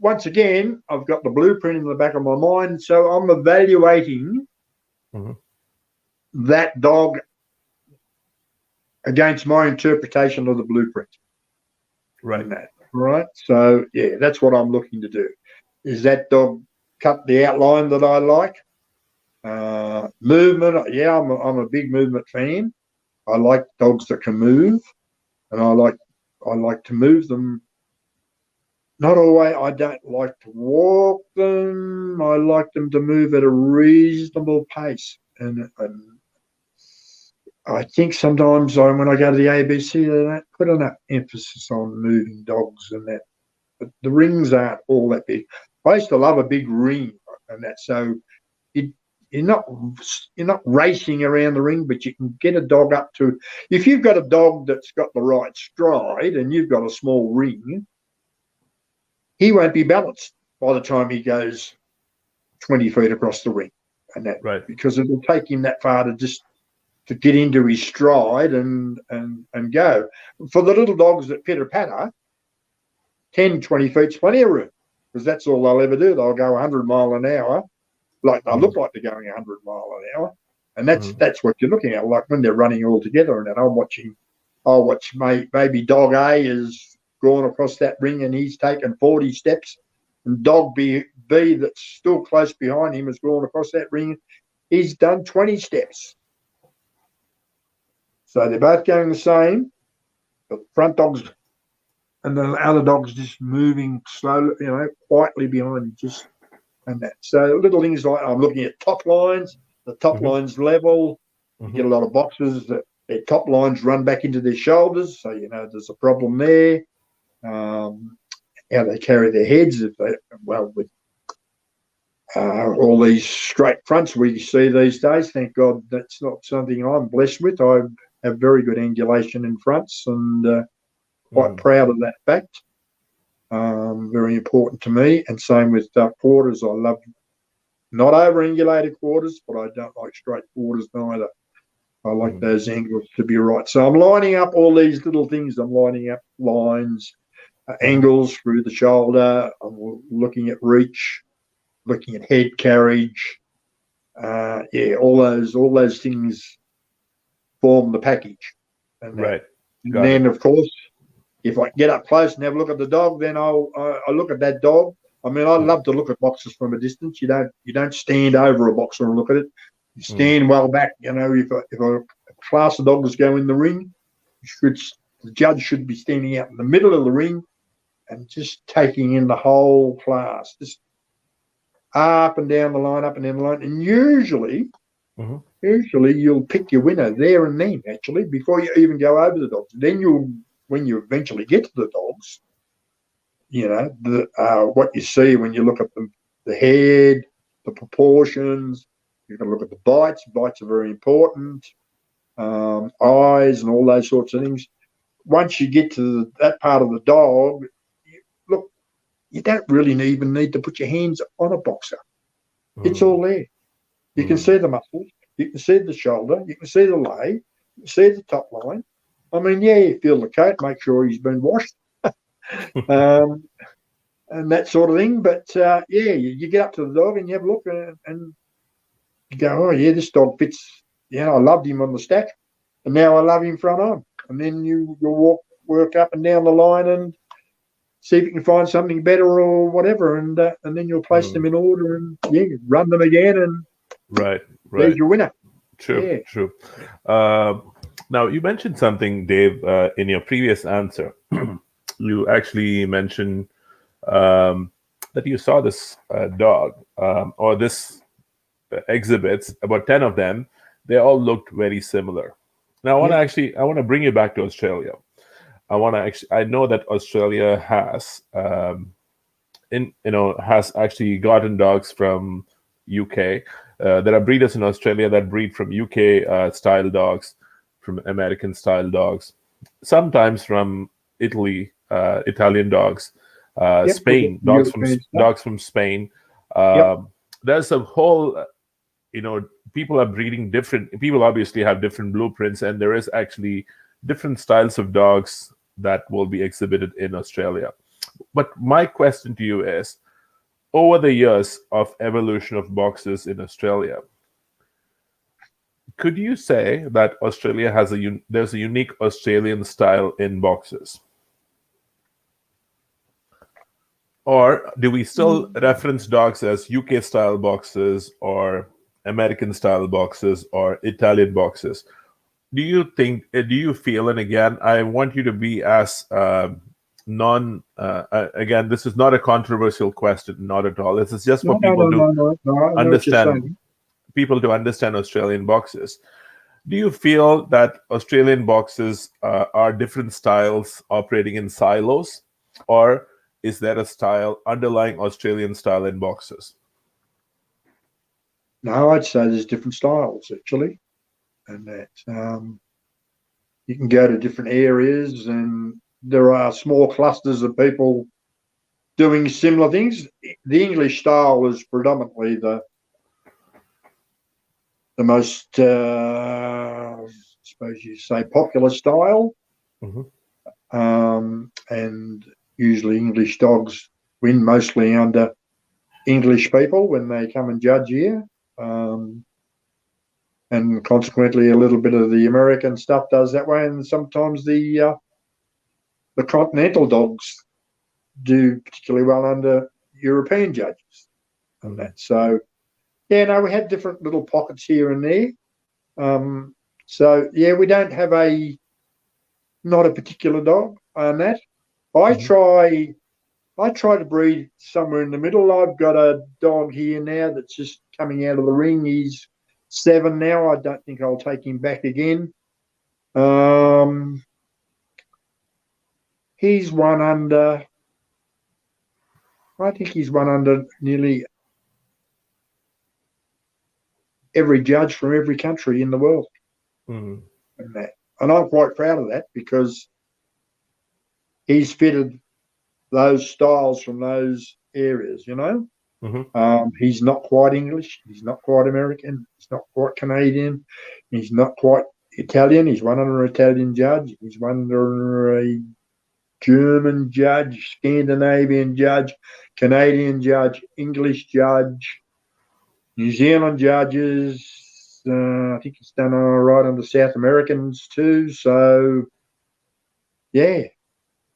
Speaker 2: once again, I've got the blueprint in the back of my mind, so I'm evaluating that dog against my interpretation of the blueprint.
Speaker 1: Right.
Speaker 2: Right. So yeah, that's what I'm looking to do. Is that dog cut the outline that I like? Movement. Yeah, I'm a big movement fan. I like dogs that can move, and I like to move them. Not always. I don't like to walk them. I like them to move at a reasonable pace. And I think sometimes when I go to the ABC, they don't put enough emphasis on moving dogs and that. But the rings aren't all that big. I used to love a big ring and that. So you're not racing around the ring, but you can get a dog up to. If you've got a dog that's got the right stride and you've got a small ring, he won't be balanced by the time he goes 20 feet across the ring, and that because it'll take him that far to get into his stride and go. For the little dogs that pitter patter, 10, 20 feet's plenty of room, because that's all they'll ever do. They'll go 100 mile an hour, like they look like they're going 100 mile an hour, and that's what you're looking at. Like when they're running all together, and that I'll watch maybe dog A is gone across that ring and he's taken 40 steps, and dog B that's still close behind him has gone across that ring, he's done 20 steps. So they're both going the same, but the front dog's and the other dog's just moving slowly, quietly behind, and that. So little things like I'm looking at top lines, the top lines level. You get a lot of boxers that their top lines run back into their shoulders, so there's a problem there. How they carry their heads, with all these straight fronts we see these days. Thank God that's not something I'm blessed with. I have very good angulation in fronts, and quite proud of that fact. Very important to me. And same with quarters. I love not over-angulated quarters, but I don't like straight quarters neither. I like those angles to be right. So I'm lining up all these little things. I'm lining up lines, angles through the shoulder. I'm looking at reach, looking at head carriage. All those things form the package. And then, of course, if I get up close and have a look at the dog, then I look at that dog. I mean, I love to look at boxes from a distance. You don't stand over a boxer and look at it. You stand well back. You know, if a class of dogs go in the ring, the judge should be standing out in the middle of the ring and just taking in the whole class, just up and down the line, up and down the line. And usually you'll pick your winner there and then, actually, before you even go over the dogs. Then when you eventually get to the dogs, you know, what you see when you look at the head, the proportions, you've got to look at the bites. Bites are very important, eyes and all those sorts of things. Once you get to that part of the dog, you don't really even need to put your hands on a boxer. It's all there. You can see the muscles, you can see the shoulder, you can see the lay, you can see the top line. I mean, yeah, you feel the coat, make sure he's been washed, and that sort of thing. But yeah, you get up to the dog and you have a look and you go, oh yeah, this dog fits. Yeah, I loved him on the stack, and now I love him front on. And then you'll work up and down the line and see if you can find something better or whatever, and then you'll place them in order and run them again, and
Speaker 1: right.
Speaker 2: There's your winner.
Speaker 1: True. Now you mentioned something, Dave, in your previous answer. You actually mentioned that you saw this dog or this exhibits, about 10 of them. They all looked very similar. Now I want to bring you back to Australia. I know that Australia has has actually gotten dogs from UK. There are breeders in Australia that breed from UK style dogs, from American style dogs, sometimes from Italy, Italian dogs, Spain, dogs from Spain. There's a whole, people are breeding different. People obviously have different blueprints, and there is actually different styles of dogs that will be exhibited in Australia. But my question to you is, over the years of evolution of boxers in Australia, could you say that Australia has there's a unique Australian style in boxers? Or do we still reference dogs as UK style boxers or American style boxers or Italian boxers? Do you feel, and again, I want you to be as again, this is not a controversial question, not at all. This is just for people to understand, people to understand Australian boxers. Do you feel that Australian boxers are different styles operating in silos, or is there a underlying Australian style in boxers?
Speaker 2: No, I'd say there's different styles, actually. And that you can go to different areas, and there are small clusters of people doing similar things. The English style is predominantly the most, I suppose you say, popular style, and usually English dogs win mostly under English people when they come and judge here. And consequently, a little bit of the American stuff does that way, and sometimes the continental dogs do particularly well under European judges, and that. So, we have different little pockets here and there. So, we don't have not a particular dog on that. I try to breed somewhere in the middle. I've got a dog here now that's just coming out of the ring. He's 7 now. I don't think I'll take him back again. He's won under. I think he's won under nearly every judge from every country in the world. And I'm quite proud of that, because he's fitted those styles from those areas, He's not quite English, he's not quite American, he's not quite Canadian, he's not quite Italian. He's won under an Italian judge, he's won under a German judge, Scandinavian judge, Canadian judge, English judge, New Zealand judges. I think he's done all right under South Americans too. So,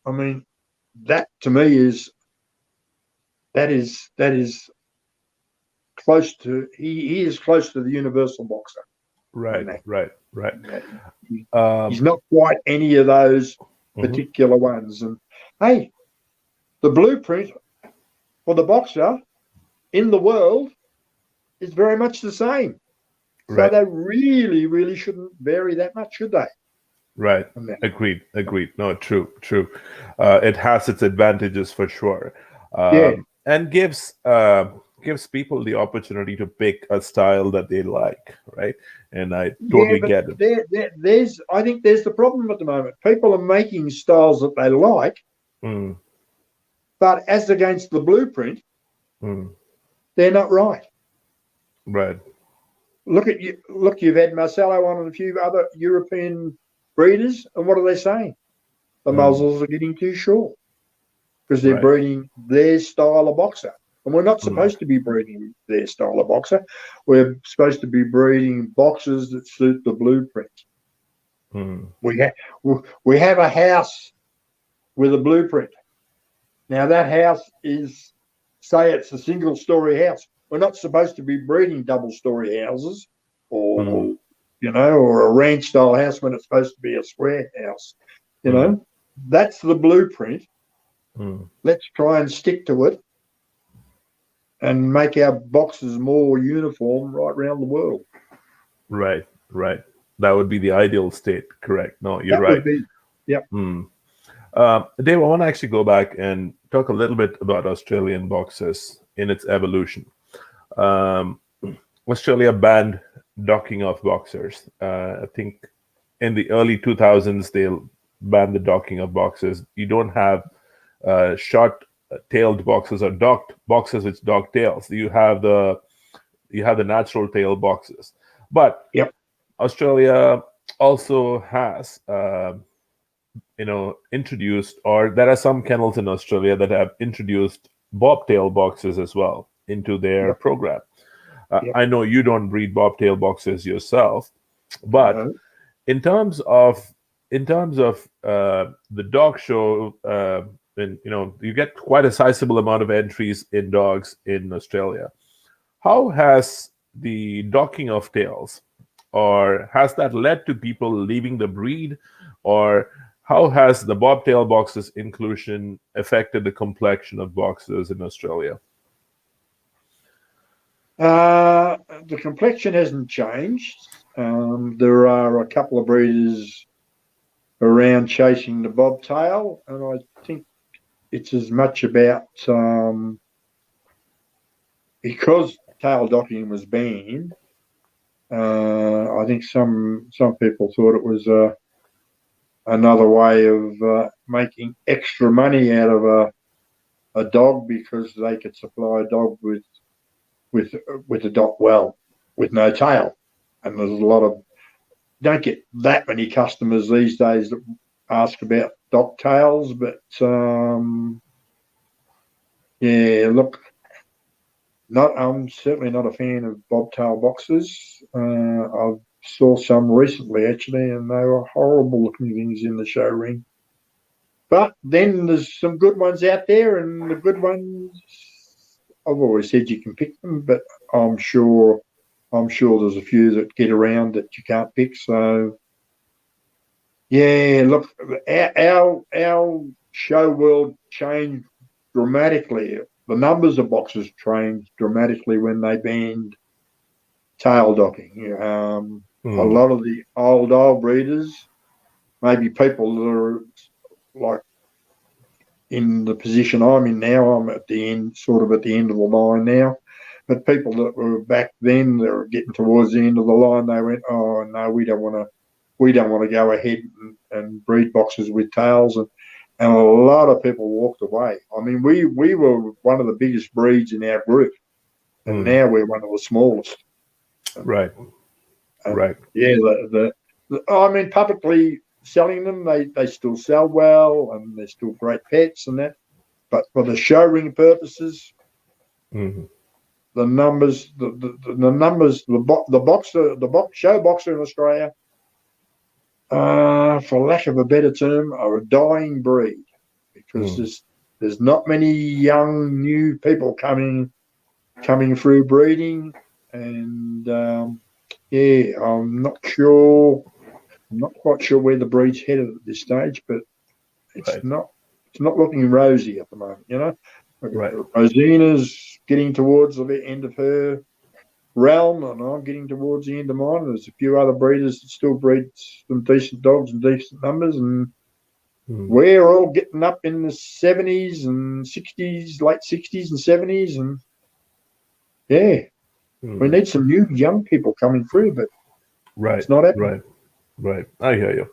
Speaker 2: I mean, that to me is close to he is close to the universal boxer.
Speaker 1: Right, right, right.
Speaker 2: He's not quite any of those particular ones. And hey, the blueprint for the boxer in the world is very much the same. So they really, really shouldn't vary that much, should they?
Speaker 1: Right. Agreed. No, true. It has its advantages for sure. And gives people the opportunity to pick a style that they like, right? And I totally get
Speaker 2: it. I think there's the problem at the moment. People are making styles that they like, but as against the blueprint, they're not right.
Speaker 1: Right.
Speaker 2: Look, you've had Marcelo on and a few other European breeders, and what are they saying? The muzzles are getting too short because they're breeding their style of boxer. And we're not supposed to be breeding their style of boxer. We're supposed to be breeding boxers that suit the blueprint. We have a house with a blueprint. Now that house is, say it's a single-story house. We're not supposed to be breeding double-story houses or or a ranch-style house when it's supposed to be a square house. That's the blueprint. Let's try and stick to it and make our boxes more uniform right around the world.
Speaker 1: Right. That would be the ideal state. Correct. No, you're right.
Speaker 2: Yep.
Speaker 1: Dave, I want to actually go back and talk a little bit about Australian boxers in its evolution. Australia banned docking of boxers. I think in the early 2000s, they banned the docking of boxers. You don't have short-tailed boxers or docked boxers with docked tails. You have the natural tail boxes. But Australia also has introduced, or there are some kennels in Australia that have introduced bobtail boxes as well into their program. I know you don't breed bobtail boxes yourself, but in terms of the dog show, and you get quite a sizable amount of entries in dogs in Australia. How has the docking of tails, or has that led to people leaving the breed, or how has the bobtail boxes inclusion affected the complexion of boxers in Australia?
Speaker 2: The complexion hasn't changed. There are a couple of breeders around chasing the bobtail, and I think it's as much about because tail docking was banned. I think some people thought it was another way of making extra money out of a dog because they could supply a dog with a dog with no tail. And there's a lot of, don't get that many customers these days that ask about dog tails, but look, I'm certainly not a fan of bobtail boxes. I saw some recently actually, and they were horrible looking things in the show ring. But then there's some good ones out there, and the good ones, I've always said you can pick them, but I'm sure there's a few that get around that you can't pick. So look, our show world changed dramatically. The numbers of boxers changed dramatically when they banned tail docking. A lot of the old breeders, maybe people that are like in the position I'm in now, I'm at the end, sort of at the end of the line now. But people that were back then, they were getting towards the end of the line. They went, "Oh no, we don't want to go ahead and breed boxers with tails." And a lot of people walked away. I mean, we were one of the biggest breeds in our group, and now we're one of the smallest.
Speaker 1: Right.
Speaker 2: Yeah, I mean, publicly selling them, they still sell well, and they're still great pets and that. But for the show ring purposes, the numbers, the show boxer in Australia, for lack of a better term, are a dying breed. because there's not many young new people coming through breeding, and I'm not quite sure where the breed's headed at this stage, but it's not looking rosy at the moment.
Speaker 1: Right.
Speaker 2: Rosina's getting towards the end of her realm, and I'm getting towards the end of mine. There's a few other breeders that still breed some decent dogs and decent numbers, and we're all getting up in the 70s and 60s, late 60s and 70s, and we need some new young people coming through, but it's not happening.
Speaker 1: Right. I hear you.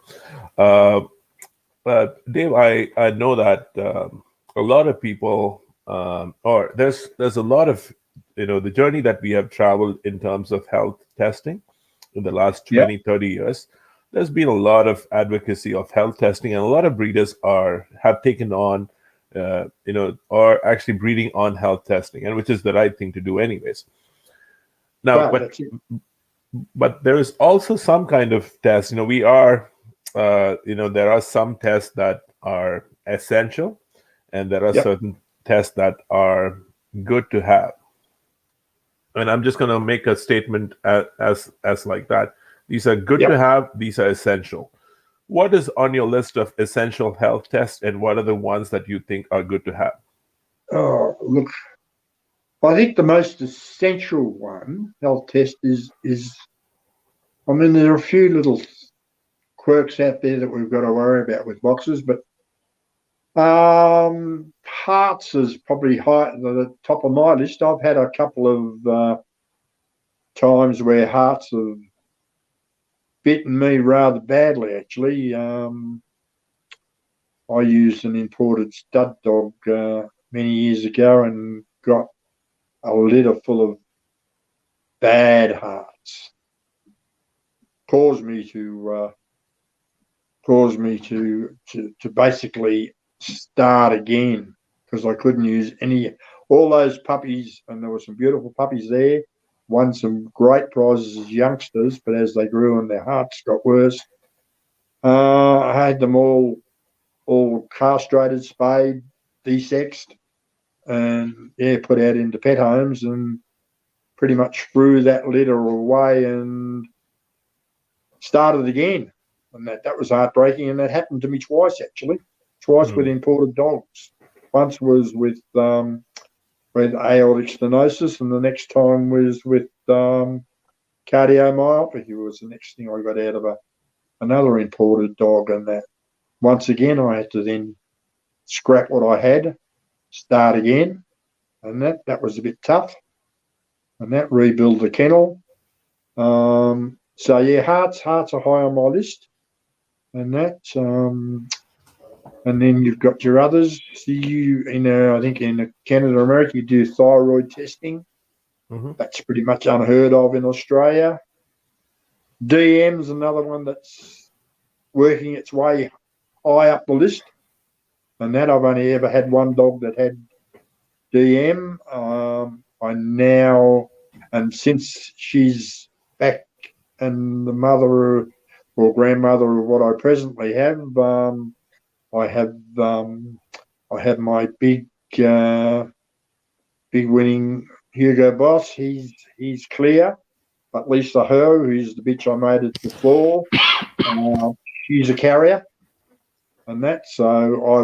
Speaker 1: But Dave, I know that a lot of people, or there's a lot of, the journey that we have traveled in terms of health testing in the last 20, 30 years. There's been a lot of advocacy of health testing, and a lot of breeders have taken on, are actually breeding on health testing, and which is the right thing to do anyways. Now, but there is also some kind of test. We are, there are some tests that are essential, and there are certain tests that are good to have. And I'm just going to make a statement as like that. These are good to have. These are essential. What is on your list of essential health tests, and what are the ones that you think are good to have?
Speaker 2: Oh, look, I think the most essential health test is, there are a few little quirks out there that we've got to worry about with boxes, but hearts is probably high at the top of my list. I've had a couple of times where hearts have bitten me rather badly, actually. I used an imported stud dog many years ago and got a litter full of bad hearts. Caused me to basically start again, because I couldn't use all those puppies, and there were some beautiful puppies there, won some great prizes as youngsters, but as they grew and their hearts got worse, I had them all castrated, spayed, desexed, and put out into pet homes, and pretty much threw that litter away and started again. And that was heartbreaking, and that happened to me twice, actually. Twice with imported dogs. Once was with aortic stenosis, and the next time was with cardiomyopathy was the next thing I got out of another imported dog. And that, once again, I had to then scrap what I had, start again, and that was a bit tough. And that rebuild the kennel. So hearts are high on my list, and that. And then you've got your others. I think in Canada, America, you do thyroid testing. That's pretty much unheard of in Australia. DM's another one that's working its way high up the list. And that I've only ever had one dog that had DM. And since she's back and the mother or grandmother of what I presently have, I have my big winning Hugo Boss. He's clear, but Lisa Ho, who's the bitch I made it before, she's a carrier, and that. So I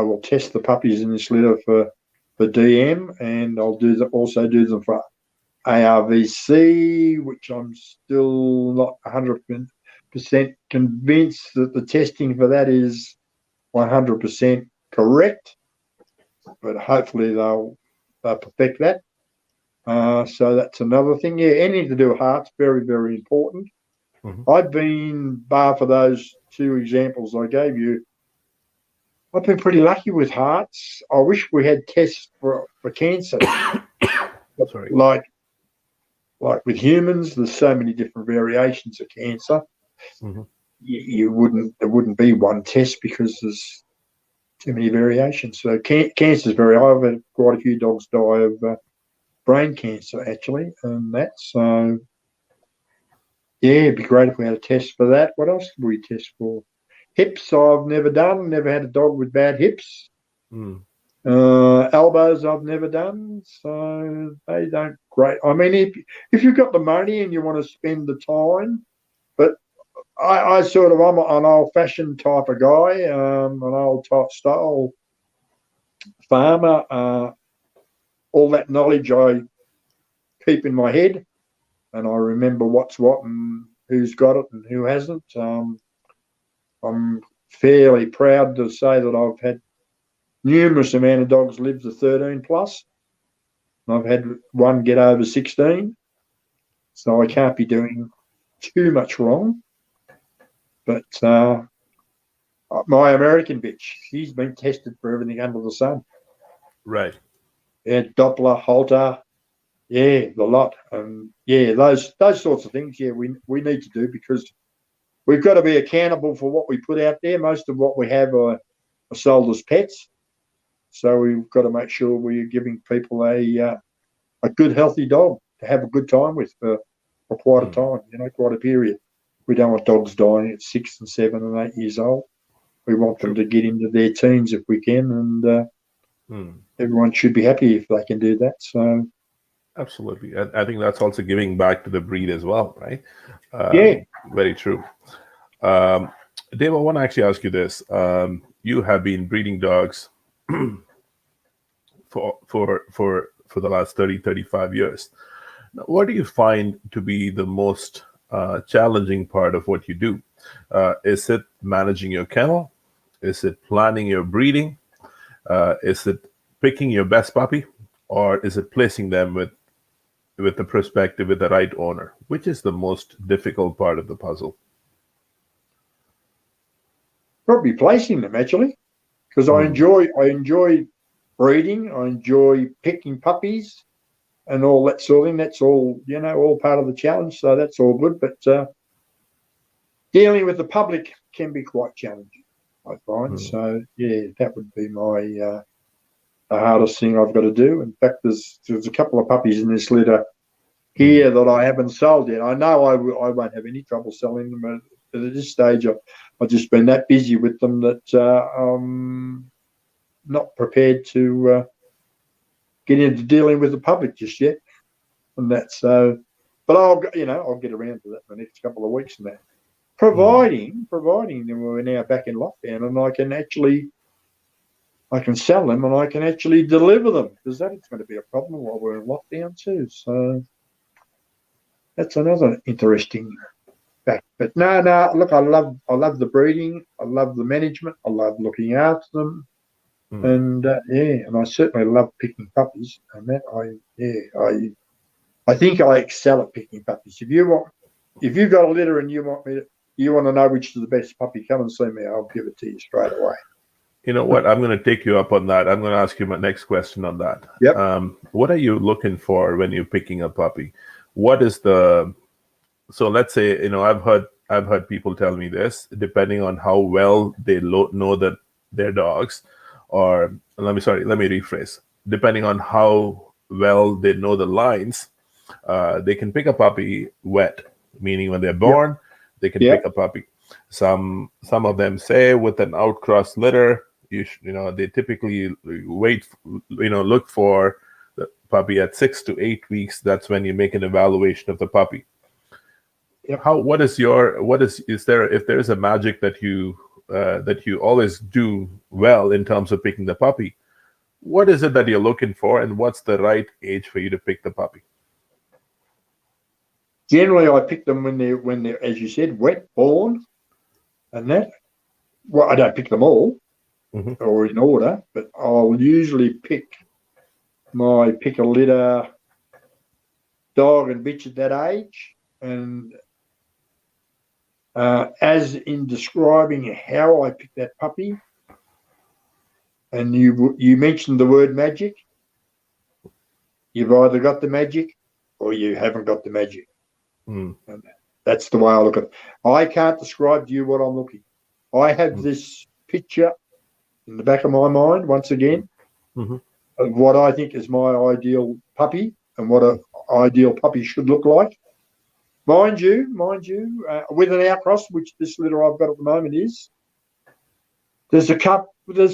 Speaker 2: will test the puppies in this litter for DM, and I'll also do them for ARVC, which I'm still not 100% convinced that the testing for that is 100% correct, but hopefully they'll perfect that. So that's another thing. Anything to do with hearts, very, very important. I've been, bar for those two examples I gave you, I've been pretty lucky with hearts. I wish we had tests for cancer.
Speaker 1: Sorry.
Speaker 2: Like with humans, there's so many different variations of cancer. There wouldn't be one test because there's too many variations. So cancer is very high. I've had quite a few dogs die of brain cancer, actually, and that's it'd be great if we had a test for that. What else did we test for? Hips I've never done. Never had a dog with bad hips.
Speaker 1: Mm.
Speaker 2: Elbows I've never done, so they don't great. I mean, if you've got the money and you want to spend the time, but I'm an old-fashioned type of guy, an old type style farmer. All that knowledge I keep in my head, and I remember what's what and who's got it and who hasn't. I'm fairly proud to say that I've had numerous amount of dogs live to 13 plus. I've had one get over 16, so I can't be doing too much wrong. But my American bitch, she's been tested for everything under the sun.
Speaker 1: Right.
Speaker 2: Yeah, Doppler, Holter, yeah, the lot. Yeah, those sorts of things, yeah, we need to do, because we've got to be accountable for what we put out there. Most of what we have are sold as pets. So we've got to make sure we're giving people a good, healthy dog to have a good time with for quite a time, quite a period. We don't want dogs dying at 6 and 7 and 8 years old. We want them to get into their teens if we can, and everyone should be happy if they can do that. So,
Speaker 1: absolutely, I think that's also giving back to the breed as well, right?
Speaker 2: Yeah.
Speaker 1: Very true. Dave, I want to actually ask you this. You have been breeding dogs for the last 35 years. Now, what do you find to be the most challenging part of what you do? Is it managing your kennel? Is it planning your breeding? Is it picking your best puppy? Or is it placing them with the perspective with the right owner? Which is the most difficult part of the puzzle?
Speaker 2: Probably placing them, actually, because I enjoy breeding. I enjoy picking puppies and all that sort of thing. That's all, all part of the challenge. So that's all good. But dealing with the public can be quite challenging, I find. So yeah, that would be my the hardest thing I've got to do. In fact, there's a couple of puppies in this litter here that I haven't sold yet. I know I won't have any trouble selling them at this stage. I've just been that busy with them that I'm not prepared to get into dealing with the public just yet. And that's so, but I'll get around to that in the next couple of weeks and that. Providing that we're now back in lockdown and I can sell them and I can actually deliver them, because that is going to be a problem while we're in lockdown too. So that's another interesting fact. But no, look, I love the breeding, I love the management, I love looking after them, and and I certainly love picking puppies. And that I think I excel at picking puppies. If you've got a litter and you want to know which is the best puppy, come and see me. I'll give it to you straight away.
Speaker 1: You know what? I'm going to take you up on that. I'm going to ask you my next question on that.
Speaker 2: Yep.
Speaker 1: What are you looking for when you're picking a puppy? What is so let's say, I've heard people tell me this, depending on how well they know that their dogs, or let me rephrase, depending on how well they know the lines, they can pick a puppy wet, meaning when they're born, they can pick a puppy. Some of them say with an outcross litter, they typically look for the puppy at 6 to 8 weeks. That's when you make an evaluation of the puppy.
Speaker 2: Yep.
Speaker 1: Is there a magic that you always do well in terms of picking the puppy? What is it that you're looking for, and what's the right age for you to pick the puppy?
Speaker 2: Generally, I pick them when they're, as you said, wet, born, and that. Well, I don't pick them all, or in order, but I'll usually pick a litter dog and bitch at that age. And as in describing how I pick that puppy, and you mentioned the word magic, you've either got the magic or you haven't got the magic. And that's the way I look at it. I can't describe to you what I'm looking. I have this picture in the back of my mind, once again, of what I think is my ideal puppy and what an ideal puppy should look like. Mind you, with an outcross, which this litter I've got at the moment is, There's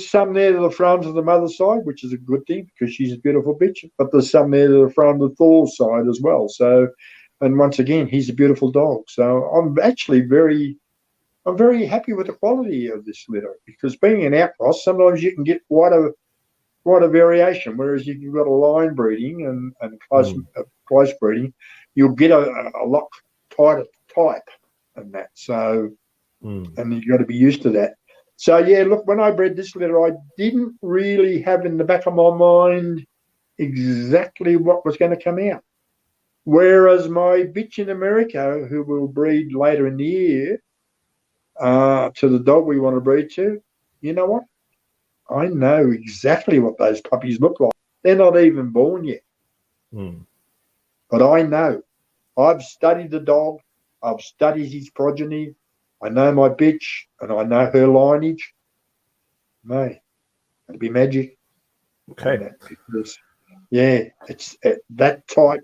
Speaker 2: some there to the front of the mother's side, which is a good thing because she's a beautiful bitch. But there's some there to the front of the Thor's side as well. So, and once again, he's a beautiful dog. So I'm very happy with the quality of this litter because being an outcross, sometimes you can get quite a variation. Whereas if you've got a line breeding and close breeding, you'll get a lot tighter type and that. So, and you've got to be used to that. So, yeah, look, when I bred this litter, I didn't really have in the back of my mind exactly what was going to come out. Whereas my bitch in America, who will breed later in the year, to the dog we want to breed to, you know what? I know exactly what those puppies look like. They're not even born yet. But I know. I've studied the dog. I've studied his progeny. I know my bitch and I know her lineage. Mate, it'll be magic.
Speaker 1: Okay.
Speaker 2: Because, yeah, it's that type.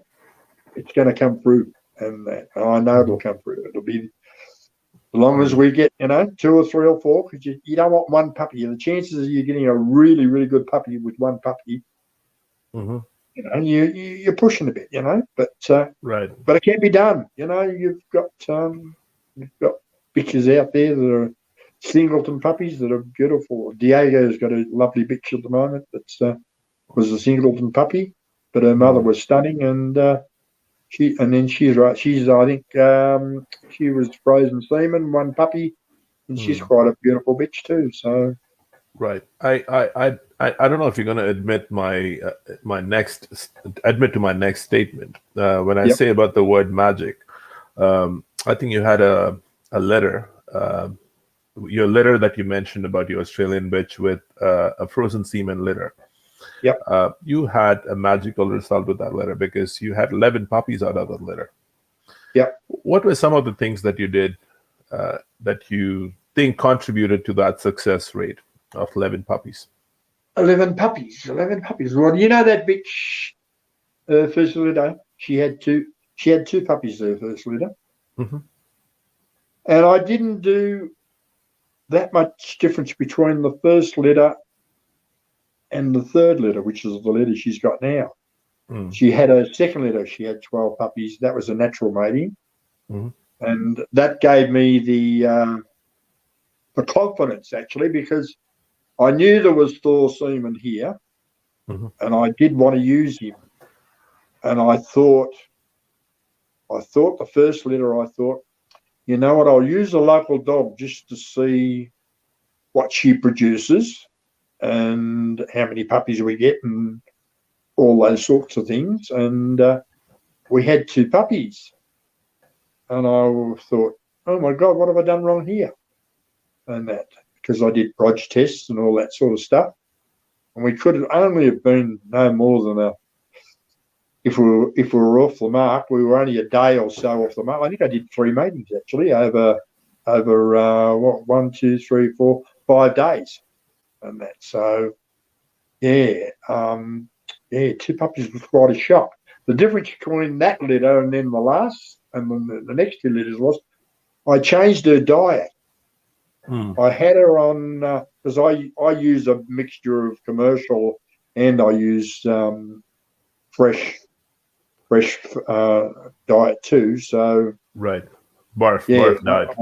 Speaker 2: It's going to come through, and I know it'll come through. It'll be as long as we get 2 or 3 or 4, because you don't want one puppy. The chances of you getting a really, really good puppy with one puppy, you're pushing a bit, But
Speaker 1: right.
Speaker 2: But it can be done. You've got bitches out there that are singleton puppies that are beautiful. Diego's got a lovely bitch at the moment that was a singleton puppy, but her mother was stunning, and she's right. She's I think she was frozen semen, one puppy, and she's quite a beautiful bitch too. So
Speaker 1: right. I don't know if you're going to admit admit to my next statement when I say about the word magic. I think you had a letter. Your litter that you mentioned about your Australian bitch with a frozen semen litter.
Speaker 2: Yep.
Speaker 1: You had a magical result with that litter because you had 11 puppies out of the litter.
Speaker 2: Yep.
Speaker 1: What were some of the things that you did that you think contributed to that success rate of 11 puppies?
Speaker 2: 11 puppies. Well, that bitch first litter, she had two puppies there first litter. And I didn't do that much difference between the first litter and the third litter, which is the litter she's got now. She had a second litter. She had 12 puppies. That was a natural mating. And that gave me the confidence, actually, because I knew there was Thor semen here, and I did want to use him. And I thought the first litter, you know what, I'll use a local dog just to see what she produces and how many puppies we get and all those sorts of things. And we had 2 puppies. And I thought, oh, my God, what have I done wrong here? And that, because I did proj tests and all that sort of stuff. And we could only have been no more than if we were off the mark, we were only a day or so off the mark. I think I did 3 matings actually over 1, 2, 3, 4, 5 days, and that. So yeah, 2 puppies was quite a shock. The difference between that litter and then the last and then the next 2 litters was I changed her diet. I had her on because I use a mixture of commercial and I use fresh diet too. So
Speaker 1: right, barf diet.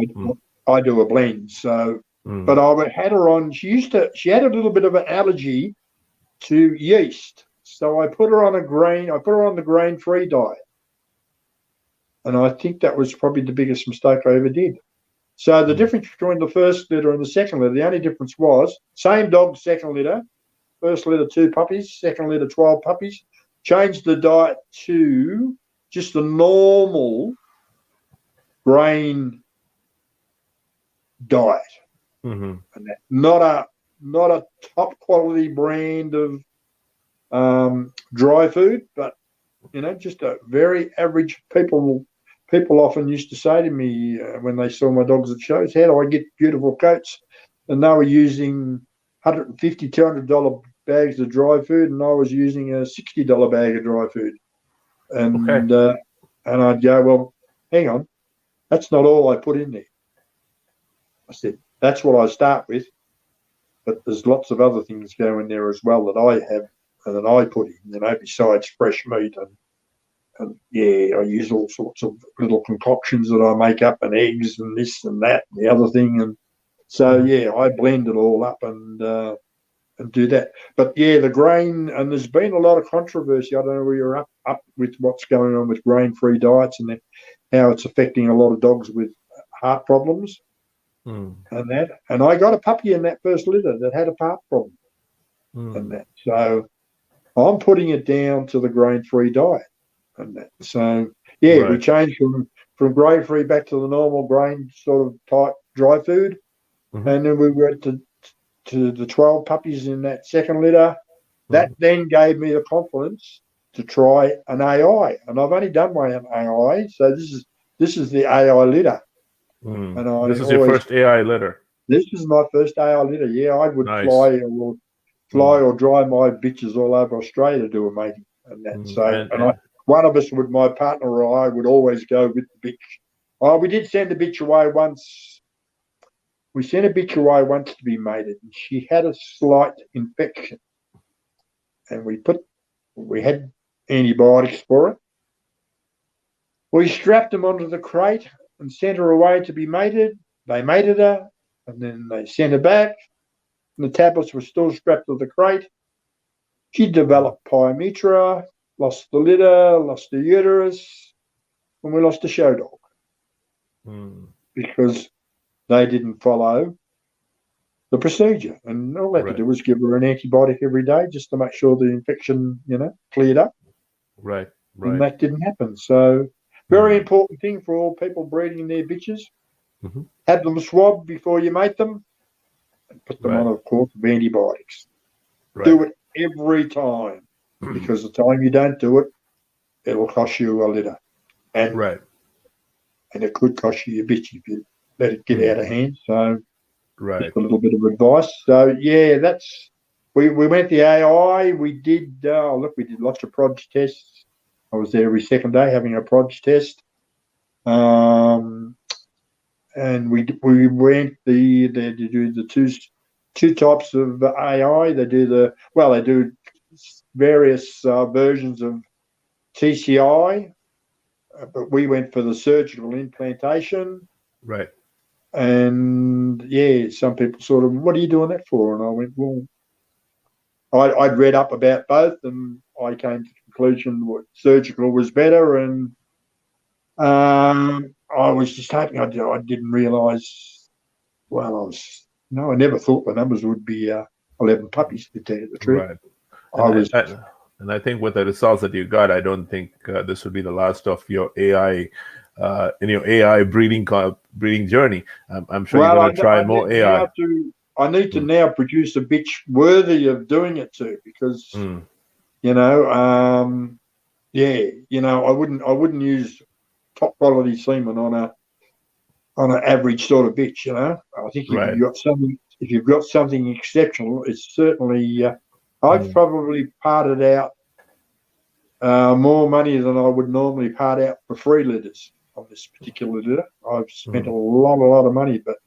Speaker 2: I do a blend. So, but I had her on. She had a little bit of an allergy to yeast, so I put her on the grain-free diet, and I think that was probably the biggest mistake I ever did. So the difference between the first litter and the second litter, the only difference was same dog, second litter, first litter 2 puppies, second litter 12 puppies. Changed the diet to just the normal grain diet, and that, not a top quality brand of dry food, but just a very average. People often used to say to me when they saw my dogs at shows, how do I get beautiful coats? And they were using $150, $200 bags of dry food, and I was using a $60 bag of dry food. And and I'd go, well, hang on, that's not all I put in there. I said, that's what I start with. but there's lots of other things go in there as well that I have and that I put in, besides fresh meat and I use all sorts of little concoctions that I make up and eggs and this and that and the other thing. And so, I blend it all up and do that. But, the grain, and there's been a lot of controversy. I don't know where you're up with what's going on with grain-free diets and how it's affecting a lot of dogs with heart problems and that. And I got a puppy in that first litter that had a heart problem and that. So I'm putting it down to the grain-free diet and that. So, we changed from grain-free back to the normal grain sort of type dry food. And then we went to the 12 puppies in that second litter. That then gave me the confidence to try an AI. And I've only done my AI. So this is the AI litter. And
Speaker 1: this is your first AI litter.
Speaker 2: This is my first AI litter. Yeah, I would fly or dry my bitches all over Australia to do a mating and that. One of us would, my partner or I, would always go with the bitch. Oh, we did send a bitch away once. We sent a bitch away once to be mated, and she had a slight infection, and we had antibiotics for it. We strapped them onto the crate and sent her away to be mated. They mated her, and then they sent her back. And the tablets were still strapped to the crate. She developed pyometra, lost the litter, lost the uterus, and we lost the show dog because they didn't follow the procedure. And all they had to do was give her an antibiotic every day just to make sure the infection, cleared up.
Speaker 1: Right.
Speaker 2: And that didn't happen. So very important thing for all people breeding their bitches. Have them swabbed before you mate them and put them on a course of antibiotics. Do it every time because the time you don't do it, it'll cost you a litter. And it could cost you your bitch if you let it get out of hand. So just a little bit of advice. So that's we went the AI. We did we did lots of proj tests. I was there every second day having a proj test. And we went they do the two types of AI. They do various versions of TCI, but we went for the surgical implantation.
Speaker 1: Right.
Speaker 2: And some people sort of, what are you doing that for? And I went, well, I'd read up about both, and I came to the conclusion that surgical was better. And I was just hoping, I didn't realise. Well, I never thought the numbers would be 11 puppies, to tell you the truth.
Speaker 1: Right. And I think with the results that you got, I don't think this would be the last of your AI in your AI breeding journey. I'm sure you're going to try more AI.
Speaker 2: I need to now produce a bitch worthy of doing it to, because I wouldn't use top quality semen on an average sort of bitch. I think if you've got something exceptional, it's certainly. I've probably parted out more money than I would normally part out for free litters on this particular litter. I've spent a lot of money, but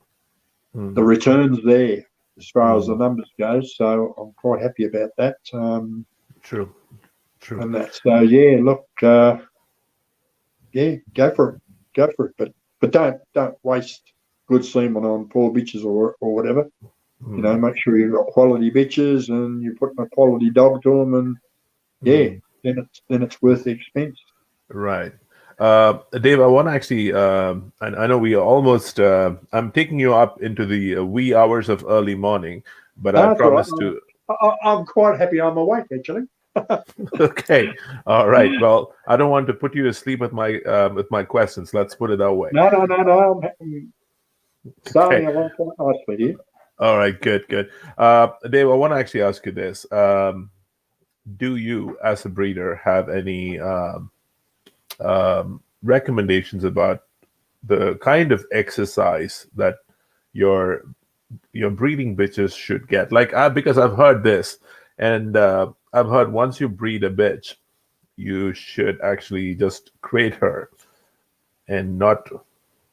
Speaker 2: the return's there as far as the numbers go. So I'm quite happy about that.
Speaker 1: True.
Speaker 2: And that. So go for it. But don't waste good semen on poor bitches or whatever. Make sure you've got quality bitches and you're putting a quality dog to them, and then it's worth the expense.
Speaker 1: Right. Dave, I want to actually, I know we almost, I'm taking you up into the wee hours of early morning, but I promise to.
Speaker 2: I'm quite happy I'm awake, actually.
Speaker 1: Okay. All right. Well, I don't want to put you to sleep with my questions. Let's put it that way.
Speaker 2: No. I'm starting along quite nicely here.
Speaker 1: All right. Good. Dave, I want to actually ask you this. Do you, as a breeder, have any recommendations about the kind of exercise that your breeding bitches should get? Because I've heard this, and I've heard once you breed a bitch, you should actually just crate her and not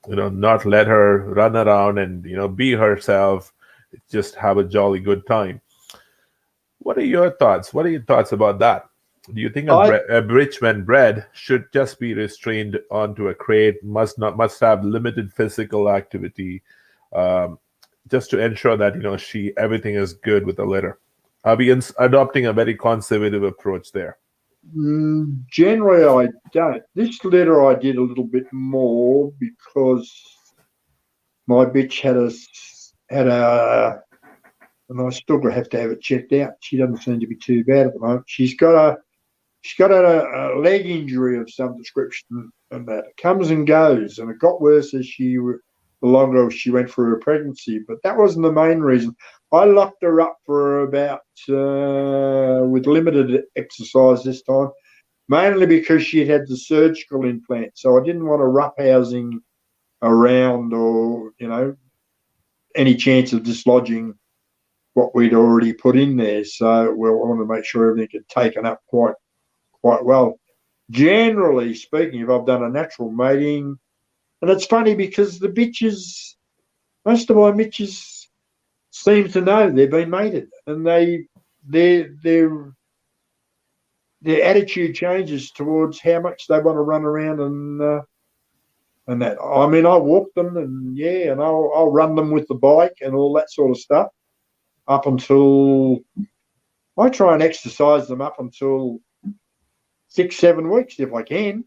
Speaker 1: let her run around and be herself. just have a jolly good time. What are your thoughts? What are your thoughts about that? Do you think a bitch when bred should just be restrained onto a crate, must have limited physical activity, just to ensure that everything is good with the litter? Are we adopting a very conservative approach there?
Speaker 2: Generally, I don't. This litter I did a little bit more because my bitch had a, and I still have to have it checked out. She doesn't seem to be too bad at the moment. She's got a leg injury of some description, and that comes and goes, and it got worse as the longer she went through her pregnancy. But that wasn't the main reason. I locked her up for about with limited exercise this time, mainly because she had the surgical implant. So I didn't want to roughhousing around or any chance of dislodging what we'd already put in there. So we want to make sure everything had taken up quite well. Generally speaking, if I've done a natural mating, and it's funny because the bitches, most of my bitches seem to know they've been mated, and their attitude changes towards how much they want to run around and that. I mean, I walk them and I'll run them with the bike and all that sort of stuff up until I try and exercise them up until 6-7 weeks if I can,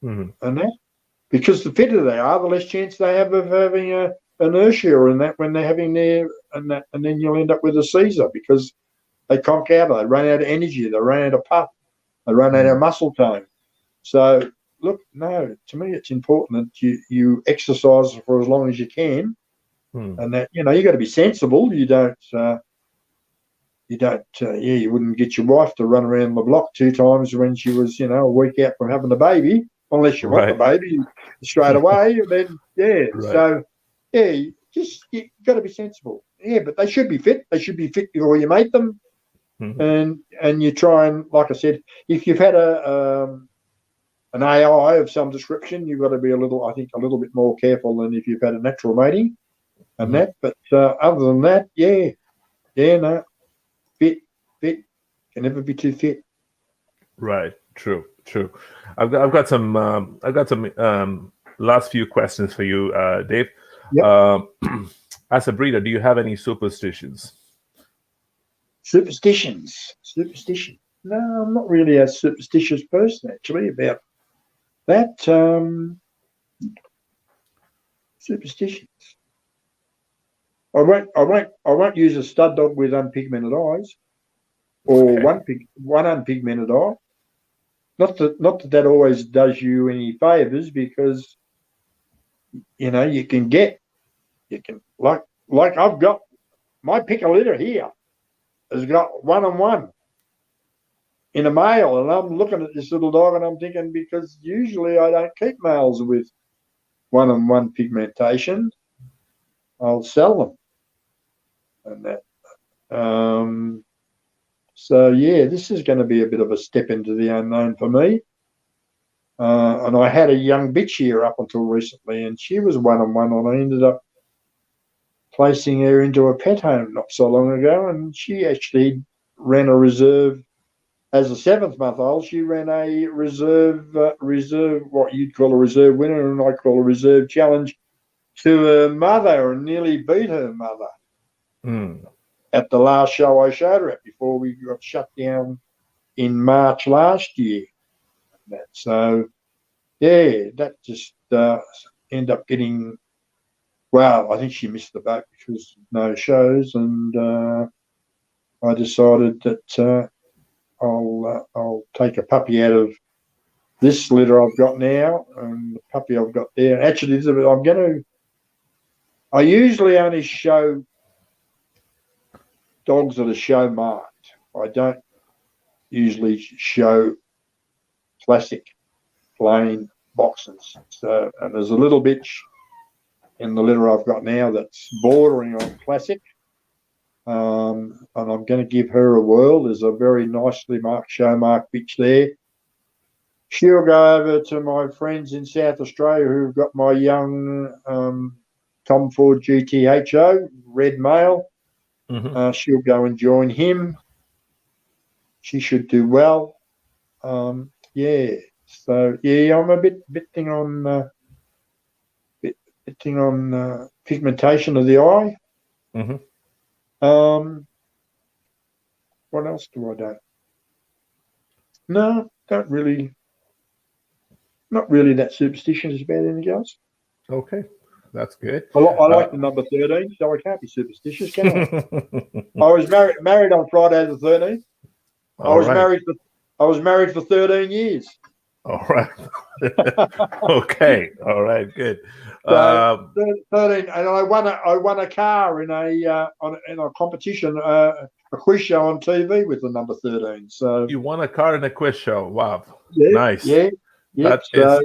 Speaker 2: and that, because the fitter they are, the less chance they have of having a inertia in that when they're having their and then you'll end up with a seizure because they conk out, they run out of energy, they run out of puff, they run out of muscle tone. So look, no, to me it's important that you exercise for as long as you can, and that you got to be sensible. You wouldn't get your wife to run around the block 2 times when she was, a week out from having a baby, unless you want the baby straight away. Then, so, you got to be sensible. Yeah, but they should be fit. They should be fit before you mate them. And you try and, like I said, if you've had an AI of some description, you've got to be a little bit more careful than if you've had a natural mating and that. But other than that, no. Fit can never be too fit. Right.
Speaker 1: True. I've got some last few questions for you, Dave.
Speaker 2: Yep.
Speaker 1: As a breeder, do you have any superstitions?
Speaker 2: Superstitions. No, I'm not really a superstitious person actually about that. Superstitions. I won't use a stud dog with unpigmented eyes, or one unpigmented eye. Not that always does you any favours, because you can like I've got my picker litter here has got 1-on-1 in a male, and I'm looking at this little dog and I'm thinking, because usually I don't keep males with 1-on-1 pigmentation, I'll sell them. And that, so this is going to be a bit of a step into the unknown for me. And I had a young bitch here up until recently, and she was 1-on-1, and I ended up placing her into a pet home not so long ago, and she actually ran a reserve as a 7th-month-old. She ran a reserve, what you'd call a reserve winner, and I call a reserve challenge, to her mother, and nearly beat her mother. At the last show I showed her at before we got shut down in March last year. So, that just ended up getting, well, I think she missed the boat because no shows, and I decided that I'll take a puppy out of this litter I've got now, and the puppy I've got there. Actually, I usually only show dogs that are show marked. I don't usually show classic plain boxes. So, and there's a little bitch in the litter I've got now that's bordering on classic, and I'm going to give her a whirl. There's a very nicely marked show marked bitch there. She'll go over to my friends in South Australia who've got my young Tom Ford GTHO red male.
Speaker 1: Mm-hmm.
Speaker 2: She'll go and join him. She should do well. Yeah. So yeah, I'm a bit thing on pigmentation of the eye.
Speaker 1: Mm-hmm.
Speaker 2: What else do I do? No, don't really. Not really that superstitious about anything else.
Speaker 1: Okay, that's good.
Speaker 2: I
Speaker 1: Uh,
Speaker 2: like the number 13, so I can't be superstitious, can I? I was married on Friday the 13th. I
Speaker 1: all
Speaker 2: was
Speaker 1: right.
Speaker 2: married for 13 years.
Speaker 1: All right. Okay. All right. Good.
Speaker 2: So
Speaker 1: Um,
Speaker 2: 13, and I won a car in a competition, a quiz show on TV with the number 13. So
Speaker 1: you won a car in a quiz show. Wow.
Speaker 2: yeah,
Speaker 1: Nice.
Speaker 2: yeah, yep. So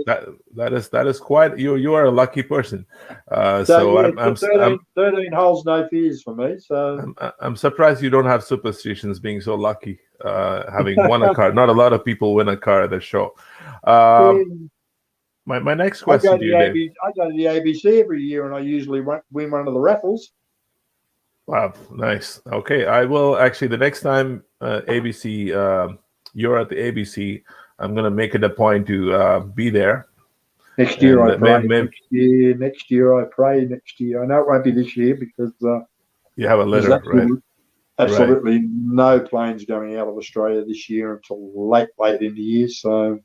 Speaker 1: That is quite you are a lucky person.
Speaker 2: so
Speaker 1: So
Speaker 2: yeah, 13 holds no fears for me. So
Speaker 1: I'm surprised you don't have superstitions being so lucky, having won a car. Not a lot of people win a car at the show.
Speaker 2: yeah.
Speaker 1: My next question to you, Dave.
Speaker 2: I go to the ABC every year, and I usually win one of the raffles.
Speaker 1: Wow, nice. Okay, I will actually the next time ABC, you're at the ABC, I'm gonna make it a point to be there.
Speaker 2: Next year,
Speaker 1: And
Speaker 2: I pray. Next year, I pray. Next year, I know it won't be this year because
Speaker 1: you have a
Speaker 2: there's
Speaker 1: litter, right?
Speaker 2: absolutely no planes going out of Australia this year until late in the year. So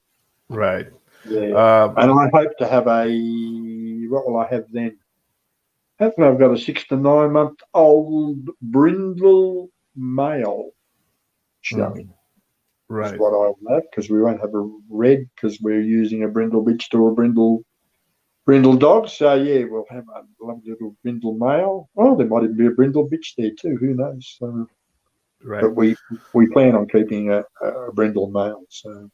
Speaker 1: Right.
Speaker 2: yeah, and I hope to have what will I have then? Hopefully, I've got a 6 to 9 month old brindle male showing.
Speaker 1: Right.
Speaker 2: Is what I'll have because we won't have a red because we're using a brindle bitch to a brindle dog. So yeah, we'll have a lovely little brindle male. Oh, there might even be a brindle bitch there too. Who knows? So,
Speaker 1: Right.
Speaker 2: but we plan on keeping a brindle male. So,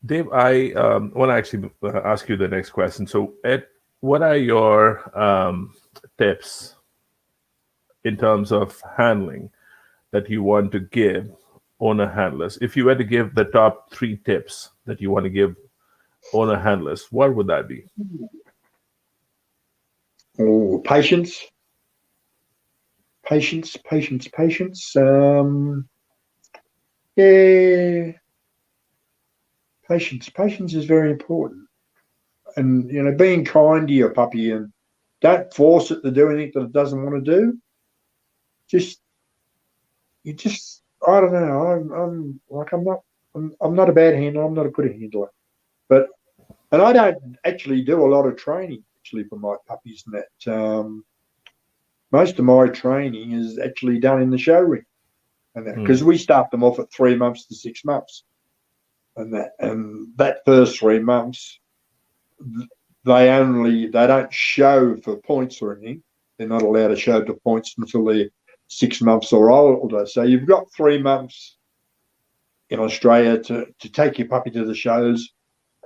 Speaker 1: Dave, I want to actually ask you the next question. So, Ed, what are your tips in terms of handling that you want to give owner handlers? If you were to give the top 3 tips that you want to give owner handlers, what would that be?
Speaker 2: oh, patience. Yeah, patience is very important, and being kind to your puppy and don't force it to do anything that it doesn't want to do. I don't know. I'm not a bad handler. I'm not a good handler, and I don't actually do a lot of training actually for my puppies. And that most of my training is actually done in the show ring, and that because we start them off at 3 months to 6 months, and that first 3 months they don't show for points or anything. They're not allowed to show to points until they're 6 months or older. So you've got 3 months in Australia to take your puppy to the shows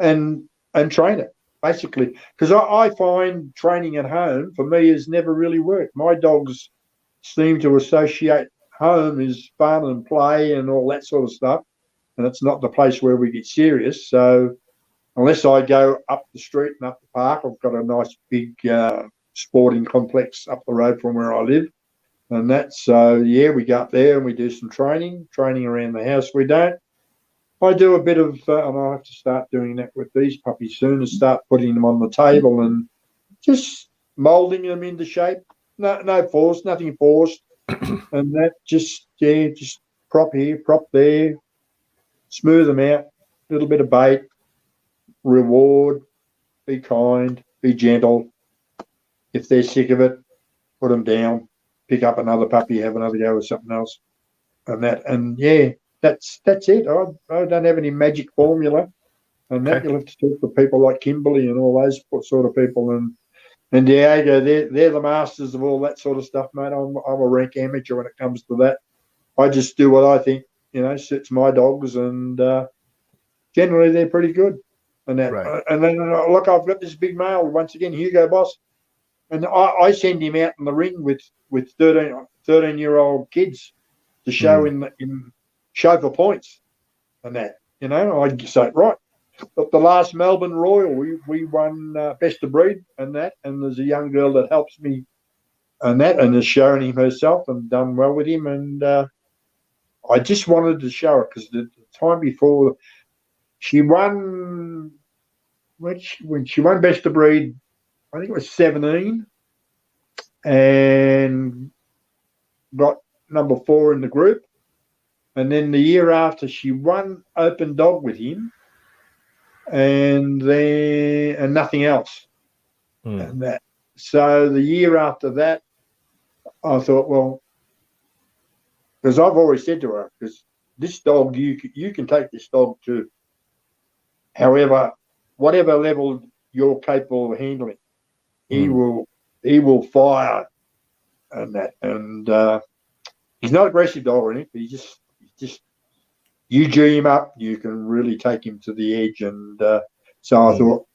Speaker 2: and train it, basically. Because I find training at home, for me, has never really worked. My dogs seem to associate home is fun and play and all that sort of stuff, and it's not the place where we get serious. So unless I go up the street and up the park, I've got a nice big sporting complex up the road from where I live. And that's, yeah, we go up there and we do some training around the house. We don't. I do a bit of, and I'll have to start doing that with these puppies soon, and start putting them on the table and just moulding them into shape. No force, nothing forced. And that just prop here, prop there, smooth them out, a little bit of bait, reward, be kind, be gentle. If they're sick of it, put them down, pick up another puppy, have another go with something else. And yeah, that's it. I don't have any magic formula, and that you'll have to talk to people like Kimberly and all those sort of people, and Diego. They're the masters of all that sort of stuff, mate. I'm a rank amateur when it comes to that. I just do what I think suits my dogs, and generally they're pretty good. And that, and then look, I've got this big male once again, Hugo Boss, and I send him out in the ring with 13-year-old kids to show show for points, and that I say right. But the last Melbourne Royal, we won best of breed and that, and there's a young girl that helps me and has shown him herself and done well with him. And I just wanted to show her because the time before she won, when she won Best of Breed, I think it was 17, and got number 4 in the group. And then the year after, she won Open Dog with him, and nothing else. And that. So the year after that, I thought, well, because I've always said to her, because this dog, you can take this dog to whatever level you're capable of handling. He will fire and that. And he's not aggressive dog or anything, but he's just you G him up, you can really take him to the edge. And so I thought,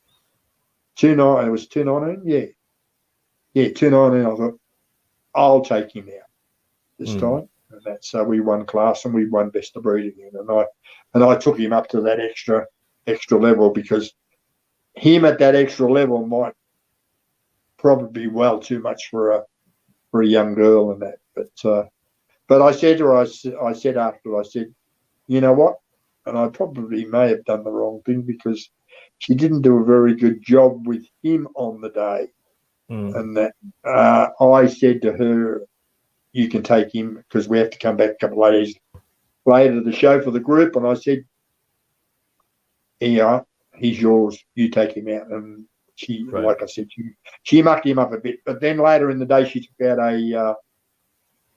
Speaker 2: it was 219, yeah, 219. I thought I'll take him out this time. And that, so we won class and we won Best of Breed again. And I took him up to that extra level because him at that extra level might probably be well too much for a young girl and that. But I said to her, I said after, I said, you know what? And I probably may have done the wrong thing because she didn't do a very good job with him on the day. And that I said to her, you can take him because we have to come back a couple of days later to the show for the group. And I said, yeah, he's yours. You take him out. And she, like I said, she mucked him up a bit. But then later in the day, she took out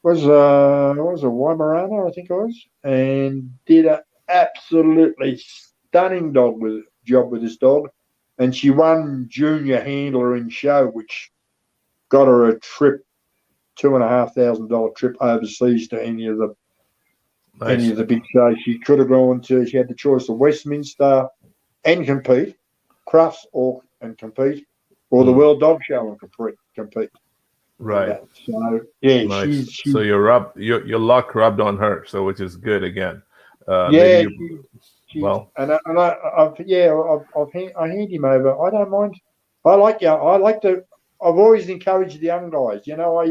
Speaker 2: was a Weimaraner, I think it was, and did an absolutely stunning job with this dog. And she won junior handler in show, which got her a trip, $2,500 trip overseas to any of the big shows. She could have gone to. She had the choice of Westminster and compete, Crufts and compete, or the World Dog Show and compete.
Speaker 1: Right.
Speaker 2: So yeah,
Speaker 1: nice. So your luck rubbed on her, so which is good again.
Speaker 2: I hand him over. I don't mind. I've always encouraged the young guys. You know, I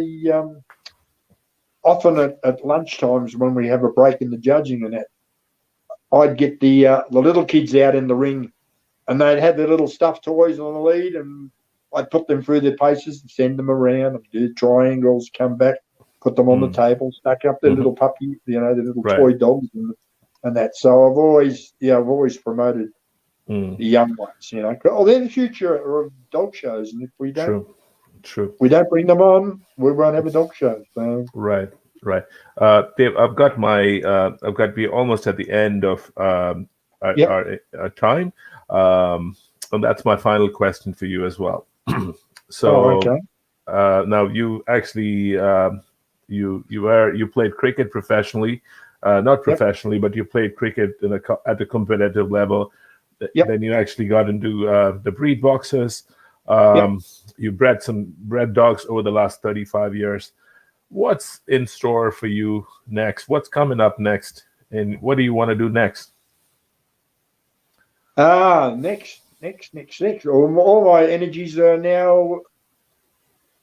Speaker 2: often at lunch times when we have a break in the judging and that, I'd get the little kids out in the ring, and they'd have their little stuffed toys on the lead, and I'd put them through their paces and send them around and do triangles, come back, put them on the table, stack up their little puppy, their little toy dogs and that. So I've always promoted the young ones, you know. Oh, they're the future of dog shows, and if we don't, we don't bring them on, we won't have a dog show. So.
Speaker 1: Right. Dave, we're almost at the end of our time, and that's my final question for you as well. So, now you actually you played cricket professionally, not professionally, but you played cricket at a competitive level. Then you actually got into the breed boxes. You bred dogs over the last 35 years. What's in store for you next? What's coming up next? And what do you want to do next? Next.
Speaker 2: All my energies are now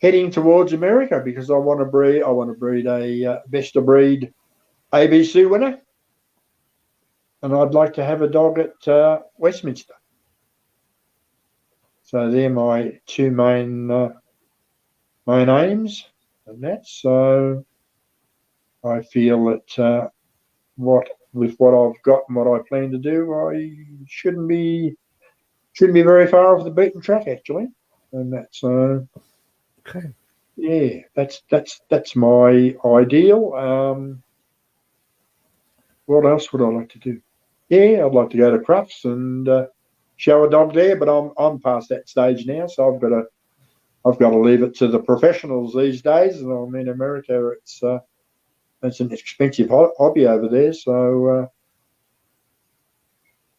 Speaker 2: heading towards America because I want to breed a Best of Breed ABC winner, and I'd like to have a dog at Westminster. So they're my two main aims, and that. So I feel that with what I've got and what I plan to do, I shouldn't be very far off the beaten track actually, and that's
Speaker 1: okay.
Speaker 2: Yeah, that's my ideal. What else would I like to do? Yeah, I'd like to go to Crufts and show a dog there, but I'm past that stage now, so I've got to leave it to the professionals these days. And I'm in America. It's an expensive hobby over there, so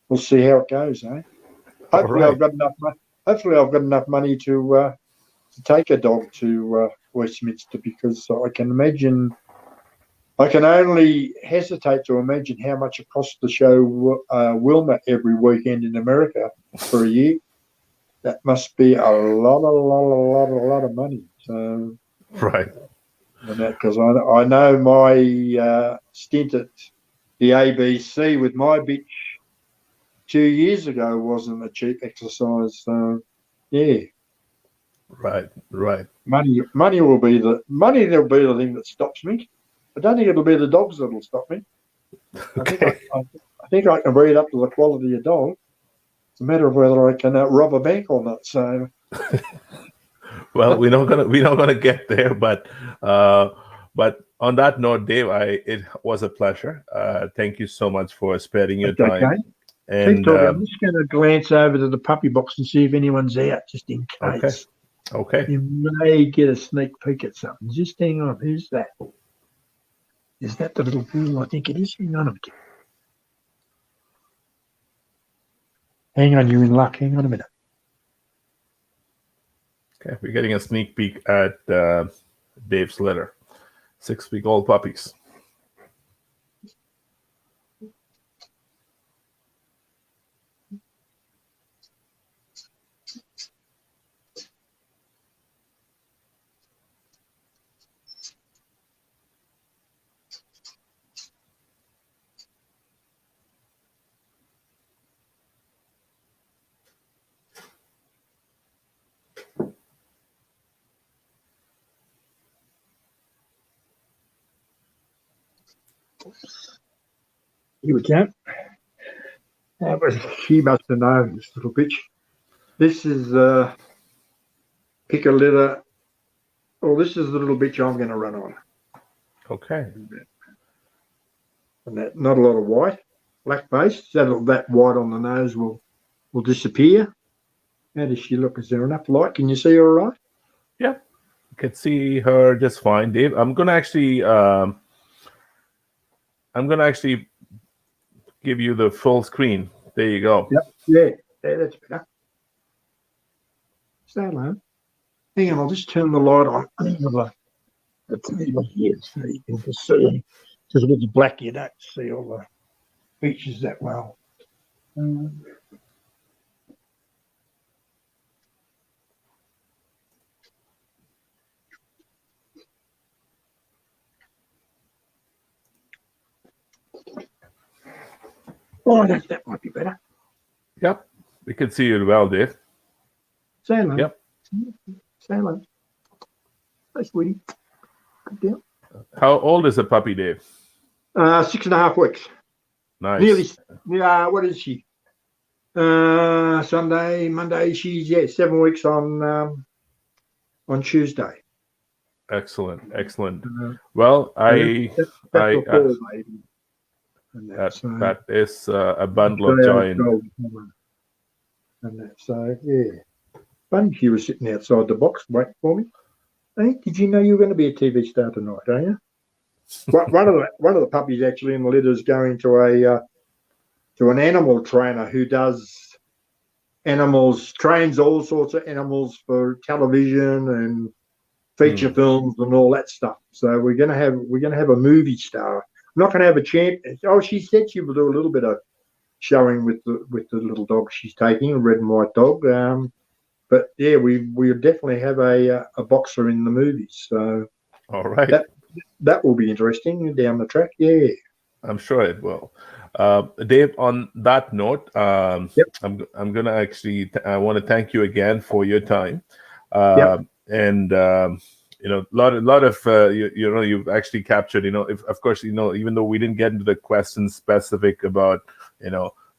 Speaker 2: we'll see how it goes, eh? Hopefully, I've got enough money to take a dog to Westminster, because I can only hesitate to imagine how much it costs to show Wilma every weekend in America for a year. That must be a lot of money. So
Speaker 1: Right.
Speaker 2: And that because I know my stint at the ABC with my bitch 2 years ago wasn't a cheap exercise. So yeah,
Speaker 1: Right. Right.
Speaker 2: money will be the thing that stops me. I don't think it'll be the dogs that'll stop me.
Speaker 1: Okay.
Speaker 2: I think I can breed up to the quality of dog. It's a matter of whether I can rob a bank or not. So,
Speaker 1: Well, we're not gonna get there, but on that note, Dave, it was a pleasure. Thank you so much for sparing your
Speaker 2: it's
Speaker 1: time.
Speaker 2: okay. Keep
Speaker 1: And
Speaker 2: talking. I'm just going to glance over to the puppy box and see if anyone's out, just in
Speaker 1: okay,
Speaker 2: case.
Speaker 1: okay.
Speaker 2: You may get a sneak peek at something. Just hang on. Who's that? Is that the little pool? I think it is. Hang on a minute. Hang on, you're in luck. Hang on a minute.
Speaker 1: Okay, we're getting a sneak peek at Dave's litter. 6-week-old puppies.
Speaker 2: Here we go. She must have known this little bitch. This is pick a litter. Well, this is the little bitch I'm going to run on.
Speaker 1: Okay.
Speaker 2: And that, not a lot of white, black base. That white on the nose will disappear. How does she look? Is there enough light? Can you see her all right?
Speaker 1: Yep. You can see her just fine, Dave. I'm gonna actually give you the full screen. There you go.
Speaker 2: Yep. Yeah, that's better. Stay alone. Hang on, I'll just turn the light on. The table here so you can just see. Because with the black, you don't see all the features that well. Oh, that might be better.
Speaker 1: Yep. We can see you well, Dave.
Speaker 2: Say hello.
Speaker 1: Yep.
Speaker 2: Say hello. Hi, sweetie. Good girl.
Speaker 1: How old is the puppy, Dave?
Speaker 2: 6.5 weeks.
Speaker 1: Nice.
Speaker 2: Nearly. What is she? Sunday, Monday. She's 7 weeks on Tuesday.
Speaker 1: Excellent. Well, that is a bundle of joy.
Speaker 2: And that, so yeah, funny she was sitting outside the box waiting for me. Hey, did you know you were going to be a TV star tonight? Are you? one of the puppies actually in the litter is going to an animal trainer who does animals, trains all sorts of animals for television and feature films and all that stuff. So we're gonna have a movie star. I'm not gonna have a champ. Oh, she said she will do a little bit of showing with the little dog she's taking, a red and white dog. But yeah, we'll definitely have a boxer in the movies. So
Speaker 1: all right,
Speaker 2: that will be interesting down the track. Yeah,
Speaker 1: I'm sure it will. Dave, on that note,
Speaker 2: yep.
Speaker 1: I'm gonna actually I want to thank you again for your time. And a lot of you've actually captured. Of course, even though we didn't get into the questions specific about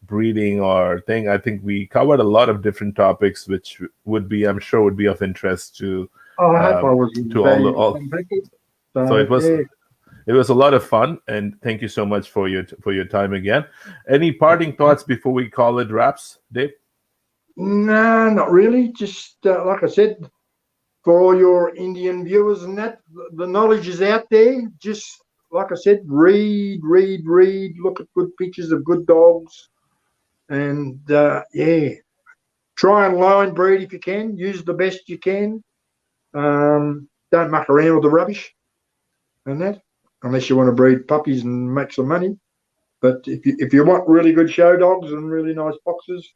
Speaker 1: breeding or thing, I think we covered a lot of different topics, which I'm sure would be of interest to
Speaker 2: I hope I was
Speaker 1: to all. So it was a lot of fun, and thank you so much for your time again. Any parting thoughts before we call it wraps, Dave?
Speaker 2: No, not really. Just like I said, for all your Indian viewers and that, the knowledge is out there. Just like I said, read, look at good pictures of good dogs. And try and line breed if you can. Use the best you can. Don't muck around with the rubbish and that, unless you want to breed puppies and make some money. But if you want really good show dogs and really nice boxes,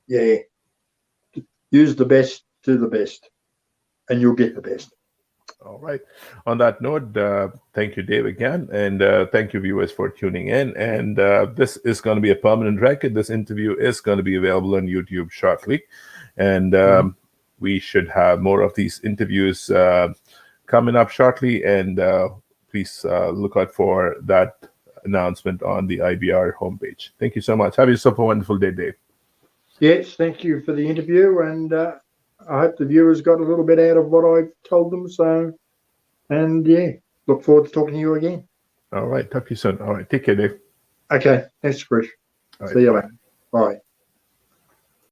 Speaker 2: use the best to the best, and you'll get the best.
Speaker 1: All right. On that note, thank you, Dave, again. And thank you, viewers, for tuning in. And this is going to be a permanent record. This interview is going to be available on YouTube shortly. And we should have more of these interviews coming up shortly. And please look out for that announcement on the IBR homepage. Thank you so much. Have yourself a wonderful day, Dave.
Speaker 2: Yes, thank you for the interview, and I hope the viewers got a little bit out of what I've told them. So, and yeah, look forward to talking to you again.
Speaker 1: All right. Talk to you soon. All right. Take care, Dave.
Speaker 2: Okay. Thanks, Chris.
Speaker 1: All right,
Speaker 2: See you
Speaker 1: bye.
Speaker 2: later. Bye.